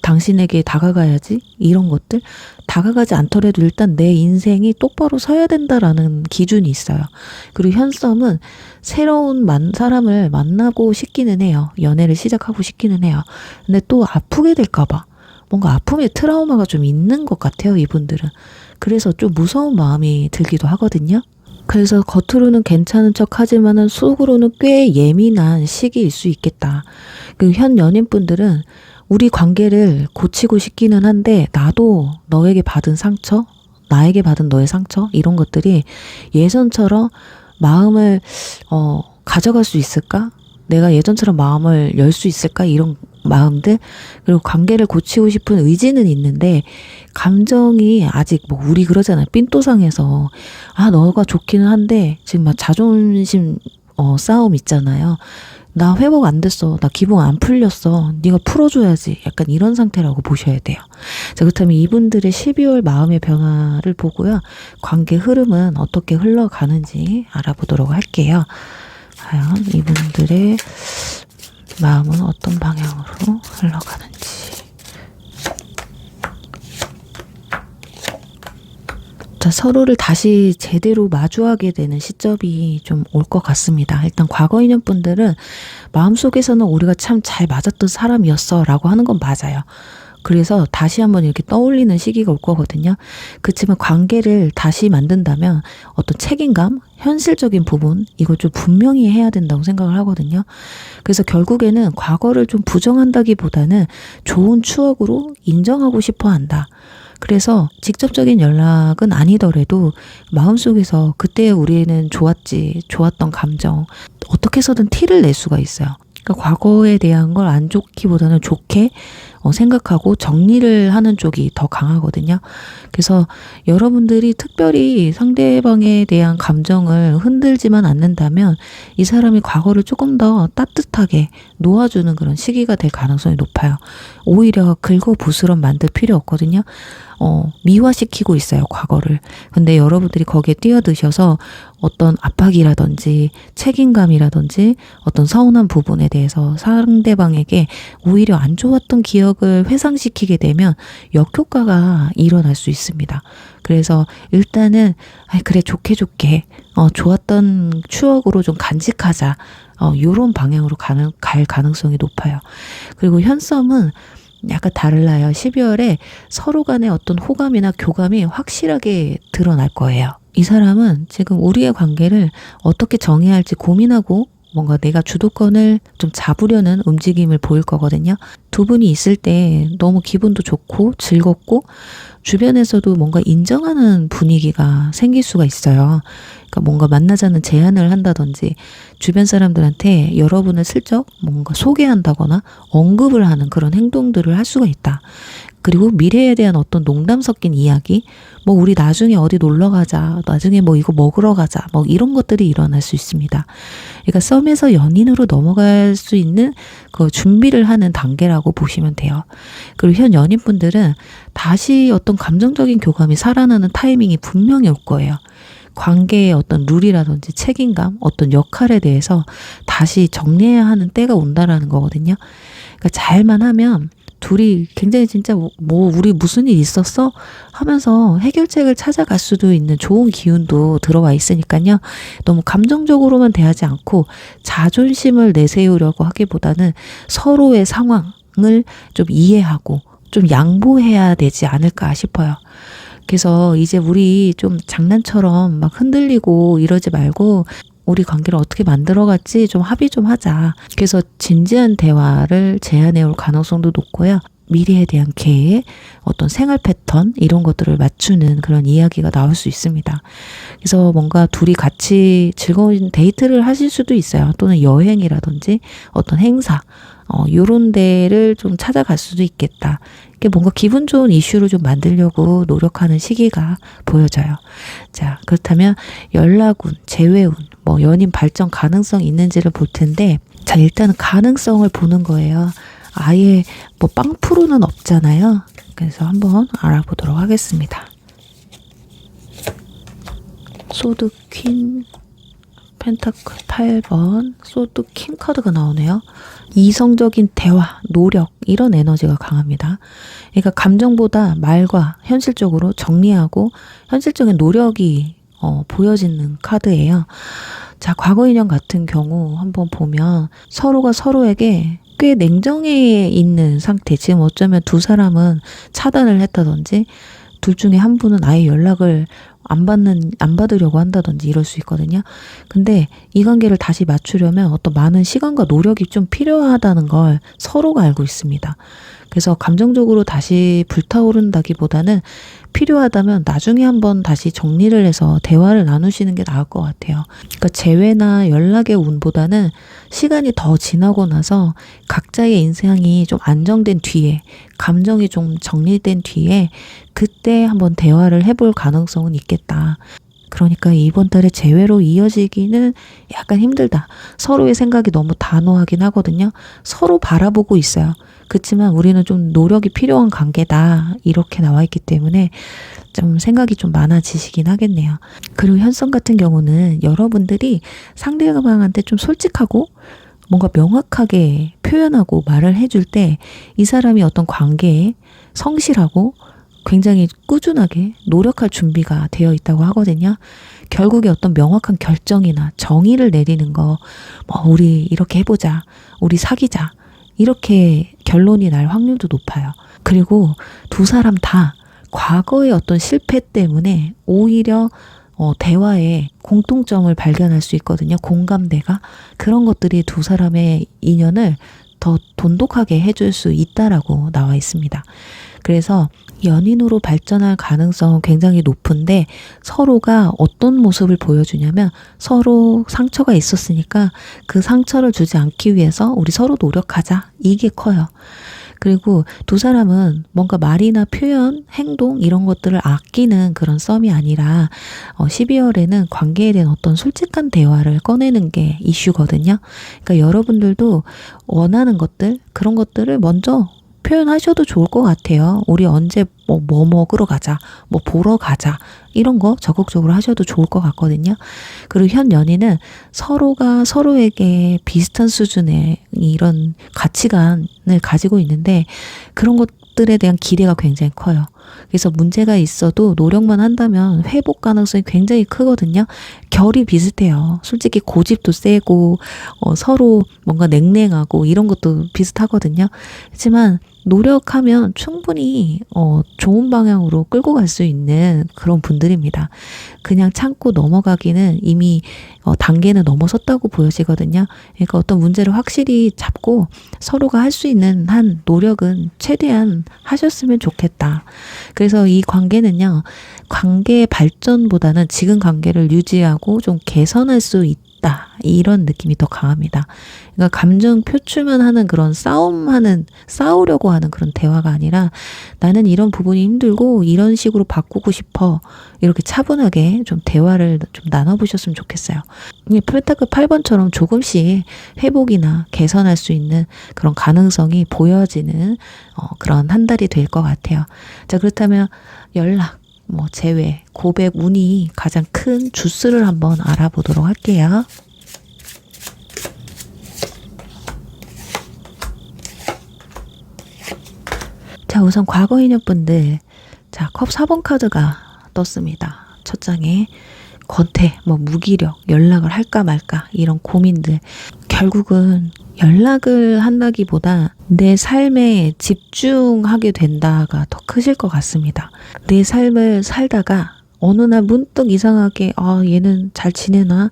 당신에게 다가가야지, 이런 것들. 다가가지 않더라도 일단 내 인생이 똑바로 서야 된다라는 기준이 있어요. 그리고 현썸은 새로운 사람을 만나고 싶기는 해요. 연애를 시작하고 싶기는 해요. 근데 또 아프게 될까봐, 뭔가 아픔의 트라우마가 좀 있는 것 같아요, 이분들은. 그래서 좀 무서운 마음이 들기도 하거든요. 그래서 겉으로는 괜찮은 척 하지만은 속으로는 꽤 예민한 시기일 수 있겠다. 그 현 연인분들은 우리 관계를 고치고 싶기는 한데, 나도 너에게 받은 상처, 나에게 받은 너의 상처 이런 것들이 예전처럼 마음을 가져갈 수 있을까? 내가 예전처럼 마음을 열 수 있을까? 이런 마음들, 그리고 관계를 고치고 싶은 의지는 있는데 감정이 아직 뭐 우리 그러잖아요. 삔또상해서 너가 좋기는 한데 지금 막 자존심 싸움 있잖아요. 나 회복 안 됐어. 나 기분 안 풀렸어. 네가 풀어줘야지. 약간 이런 상태라고 보셔야 돼요. 자, 그렇다면 이분들의 12월 마음의 변화를 보고요. 관계 흐름은 어떻게 흘러가는지 알아보도록 할게요. 과연 이분들의 마음은 어떤 방향으로 흘러가는지. 자, 서로를 다시 제대로 마주하게 되는 시점이 좀 올 것 같습니다. 일단 과거 인연분들은 마음속에서는 우리가 참 잘 맞았던 사람이었어 라고 하는 건 맞아요. 그래서 다시 한번 이렇게 떠올리는 시기가 올 거거든요. 그렇지만 관계를 다시 만든다면 어떤 책임감, 현실적인 부분 이걸 좀 분명히 해야 된다고 생각을 하거든요. 그래서 결국에는 과거를 좀 부정한다기보다는 좋은 추억으로 인정하고 싶어 한다. 그래서 직접적인 연락은 아니더라도 마음속에서 그때 우리는 좋았던 감정 어떻게 해서든 티를 낼 수가 있어요. 그러니까 과거에 대한 걸 안 좋기보다는 좋게 생각하고 정리를 하는 쪽이 더 강하거든요. 그래서 여러분들이 특별히 상대방에 대한 감정을 흔들지만 않는다면 이 사람이 과거를 조금 더 따뜻하게 놓아주는 그런 시기가 될 가능성이 높아요. 오히려 긁어부스럼 만들 필요 없거든요. 미화시키고 있어요, 과거를. 근데 여러분들이 거기에 뛰어드셔서 어떤 압박이라든지 책임감이라든지 어떤 서운한 부분에 대해서 상대방에게 오히려 안 좋았던 기억을 회상시키게 되면 역효과가 일어날 수 있습니다. 그래서 일단은 그래 좋게 좋았던 추억으로 좀 간직하자. 요런 방향으로 갈 가능성이 높아요. 그리고 현썸은 약간 달라요. 12월에 서로 간의 어떤 호감이나 교감이 확실하게 드러날 거예요. 이 사람은 지금 우리의 관계를 어떻게 정해야 할지 고민하고 뭔가 내가 주도권을 좀 잡으려는 움직임을 보일 거거든요. 두 분이 있을 때 너무 기분도 좋고 즐겁고 주변에서도 뭔가 인정하는 분위기가 생길 수가 있어요. 그러니까 뭔가 만나자는 제안을 한다든지 주변 사람들한테 여러분을 슬쩍 뭔가 소개한다거나 언급을 하는 그런 행동들을 할 수가 있다. 그리고 미래에 대한 어떤 농담 섞인 이야기, 뭐 우리 나중에 어디 놀러 가자, 나중에 뭐 이거 먹으러 가자, 뭐 이런 것들이 일어날 수 있습니다. 그러니까 썸에서 연인으로 넘어갈 수 있는 그 준비를 하는 단계라고 보시면 돼요. 그리고 현 연인분들은 다시 어떤 감정적인 교감이 살아나는 타이밍이 분명히 올 거예요. 관계의 어떤 룰이라든지 책임감, 어떤 역할에 대해서 다시 정리해야 하는 때가 온다라는 거거든요. 그러니까 잘만 하면 둘이 굉장히 진짜 우리 무슨 일 있었어? 하면서 해결책을 찾아갈 수도 있는 좋은 기운도 들어와 있으니까요. 너무 감정적으로만 대하지 않고 자존심을 내세우려고 하기보다는 서로의 상황을 좀 이해하고 좀 양보해야 되지 않을까 싶어요. 그래서 이제 우리 좀 장난처럼 막 흔들리고 이러지 말고 우리 관계를 어떻게 만들어갈지 좀 합의 좀 하자. 그래서 진지한 대화를 제안해 올 가능성도 높고요. 미래에 대한 계획, 어떤 생활 패턴 이런 것들을 맞추는 그런 이야기가 나올 수 있습니다. 그래서 뭔가 둘이 같이 즐거운 데이트를 하실 수도 있어요. 또는 여행이라든지 어떤 행사 요런 데를 좀 찾아갈 수도 있겠다. 이게 뭔가 기분 좋은 이슈를 좀 만들려고 노력하는 시기가 보여져요. 자, 그렇다면 연락운, 재회운, 뭐 연인 발전 가능성 있는지를 볼 텐데, 자, 일단은 가능성을 보는 거예요. 아예 뭐 빵프로는 없잖아요. 그래서 한번 알아보도록 하겠습니다. 소드 퀸, 펜타클 8번, 소드 킹 카드가 나오네요. 이성적인 대화, 노력 이런 에너지가 강합니다. 그러니까 감정보다 말과 현실적으로 정리하고 현실적인 노력이 보여지는 카드예요. 자, 과거 인연 같은 경우 한번 보면 서로가 서로에게 꽤 냉정해 있는 상태. 지금 어쩌면 두 사람은 차단을 했다든지 둘 중에 한 분은 아예 연락을 안 받으려고 한다든지 이럴 수 있거든요. 근데 이 관계를 다시 맞추려면 어떤 많은 시간과 노력이 좀 필요하다는 걸 서로가 알고 있습니다. 그래서 감정적으로 다시 불타오른다기보다는 필요하다면 나중에 한번 다시 정리를 해서 대화를 나누시는 게 나을 것 같아요. 그러니까 재회나 연락의 운보다는 시간이 더 지나고 나서 각자의 인생이 좀 안정된 뒤에, 감정이 좀 정리된 뒤에 그때 한번 대화를 해볼 가능성은 있겠다. 그러니까 이번 달에 재회로 이어지기는 약간 힘들다. 서로의 생각이 너무 단호하긴 하거든요. 서로 바라보고 있어요. 그렇지만 우리는 좀 노력이 필요한 관계다. 이렇게 나와 있기 때문에 좀 생각이 좀 많아지시긴 하겠네요. 그리고 현성 같은 경우는 여러분들이 상대방한테 좀 솔직하고 뭔가 명확하게 표현하고 말을 해줄 때 이 사람이 어떤 관계에 성실하고 굉장히 꾸준하게 노력할 준비가 되어 있다고 하거든요. 결국에 어떤 명확한 결정이나 정의를 내리는 거, 우리 이렇게 해보자, 우리 사귀자, 이렇게 결론이 날 확률도 높아요. 그리고 두 사람 다 과거의 어떤 실패 때문에 오히려 대화에 공통점을 발견할 수 있거든요. 공감대가. 그런 것들이 두 사람의 인연을 더 돈독하게 해줄 수 있다라고 나와 있습니다. 그래서 연인으로 발전할 가능성은 굉장히 높은데 서로가 어떤 모습을 보여주냐면 서로 상처가 있었으니까 그 상처를 주지 않기 위해서 우리 서로 노력하자. 이게 커요. 그리고 두 사람은 뭔가 말이나 표현, 행동 이런 것들을 아끼는 그런 썸이 아니라 12월에는 관계에 대한 어떤 솔직한 대화를 꺼내는 게 이슈거든요. 그러니까 여러분들도 원하는 것들, 그런 것들을 먼저 표현하셔도 좋을 것 같아요. 우리 언제 뭐 먹으러 가자, 뭐 보러 가자, 이런 거 적극적으로 하셔도 좋을 것 같거든요. 그리고 현 연인은 서로가 서로에게 비슷한 수준의 이런 가치관을 가지고 있는데 그런 것들에 대한 기대가 굉장히 커요. 그래서 문제가 있어도 노력만 한다면 회복 가능성이 굉장히 크거든요. 결이 비슷해요. 솔직히 고집도 세고 서로 뭔가 냉랭하고 이런 것도 비슷하거든요. 하지만 노력하면 충분히 좋은 방향으로 끌고 갈 수 있는 그런 분들입니다. 그냥 참고 넘어가기는 이미 단계는 넘어섰다고 보여지거든요. 그러니까 어떤 문제를 확실히 잡고 서로가 할 수 있는 한 노력은 최대한 하셨으면 좋겠다. 그래서 이 관계는요, 관계의 발전보다는 지금 관계를 유지하고 좀 개선할 수 있다. 이런 느낌이 더 강합니다. 그러니까 감정 표출만 하는 그런 싸우려고 하는 그런 대화가 아니라 나는 이런 부분이 힘들고 이런 식으로 바꾸고 싶어. 이렇게 차분하게 좀 대화를 좀 나눠보셨으면 좋겠어요. 플타크 8번처럼 조금씩 회복이나 개선할 수 있는 그런 가능성이 보여지는 그런 한 달이 될 것 같아요. 자, 그렇다면 연락, 재회, 고백, 운이 가장 큰 주스를 한번 알아보도록 할게요. 자, 우선 과거 인연분들, 자, 컵 4번 카드가 떴습니다. 첫 장에 권태, 무기력, 연락을 할까 말까 이런 고민들. 결국은 연락을 한다기보다 내 삶에 집중하게 된다가 더 크실 것 같습니다. 내 삶을 살다가 어느 날 문득 이상하게 얘는 잘 지내나?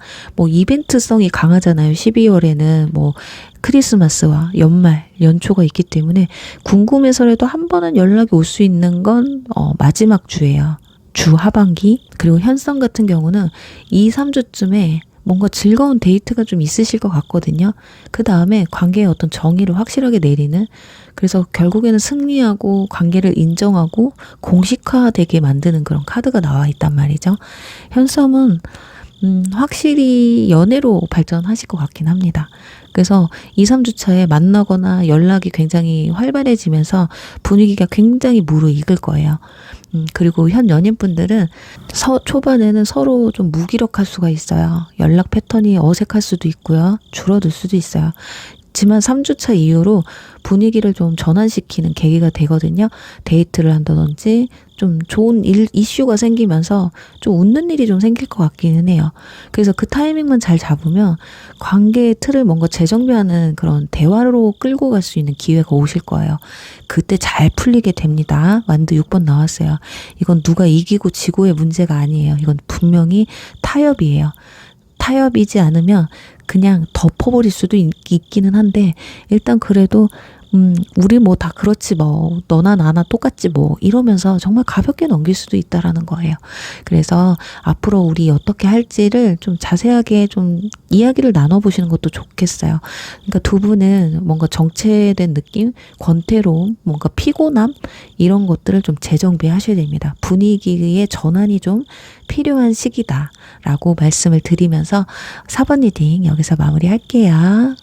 이벤트성이 강하잖아요. 12월에는 크리스마스와 연말, 연초가 있기 때문에 궁금해서라도 한 번은 연락이 올 수 있는 건 마지막 주예요. 주 하반기. 그리고 현성 같은 경우는 2, 3주쯤에 뭔가 즐거운 데이트가 좀 있으실 것 같거든요. 그 다음에 관계의 어떤 정의를 확실하게 내리는, 그래서 결국에는 승리하고 관계를 인정하고 공식화되게 만드는 그런 카드가 나와 있단 말이죠. 현섬은 확실히 연애로 발전하실 것 같긴 합니다. 그래서 2, 3주 차에 만나거나 연락이 굉장히 활발해지면서 분위기가 굉장히 무르익을 거예요. 그리고 현 연인분들은 초반에는 서로 좀 무기력할 수가 있어요. 연락 패턴이 어색할 수도 있고요. 줄어들 수도 있어요. 하지만 3주차 이후로 분위기를 좀 전환시키는 계기가 되거든요. 데이트를 한다든지 좀 좋은 이슈가 생기면서 좀 웃는 일이 좀 생길 것 같기는 해요. 그래서 그 타이밍만 잘 잡으면 관계의 틀을 뭔가 재정비하는 그런 대화로 끌고 갈 수 있는 기회가 오실 거예요. 그때 잘 풀리게 됩니다. 완드 6번 나왔어요. 이건 누가 이기고 지고의 문제가 아니에요. 이건 분명히 타협이에요. 타협이지 않으면 그냥 덮어버릴 수도 있기는 한데 일단 그래도 우리 뭐 다 그렇지 뭐, 너나 나나 똑같지 뭐, 이러면서 정말 가볍게 넘길 수도 있다라는 거예요. 그래서 앞으로 우리 어떻게 할지를 좀 자세하게 좀 이야기를 나눠보시는 것도 좋겠어요. 그러니까 두 분은 뭔가 정체된 느낌, 권태로움, 뭔가 피곤함, 이런 것들을 좀 재정비하셔야 됩니다. 분위기의 전환이 좀 필요한 시기다라고 말씀을 드리면서 4번 리딩 여기서 마무리할게요.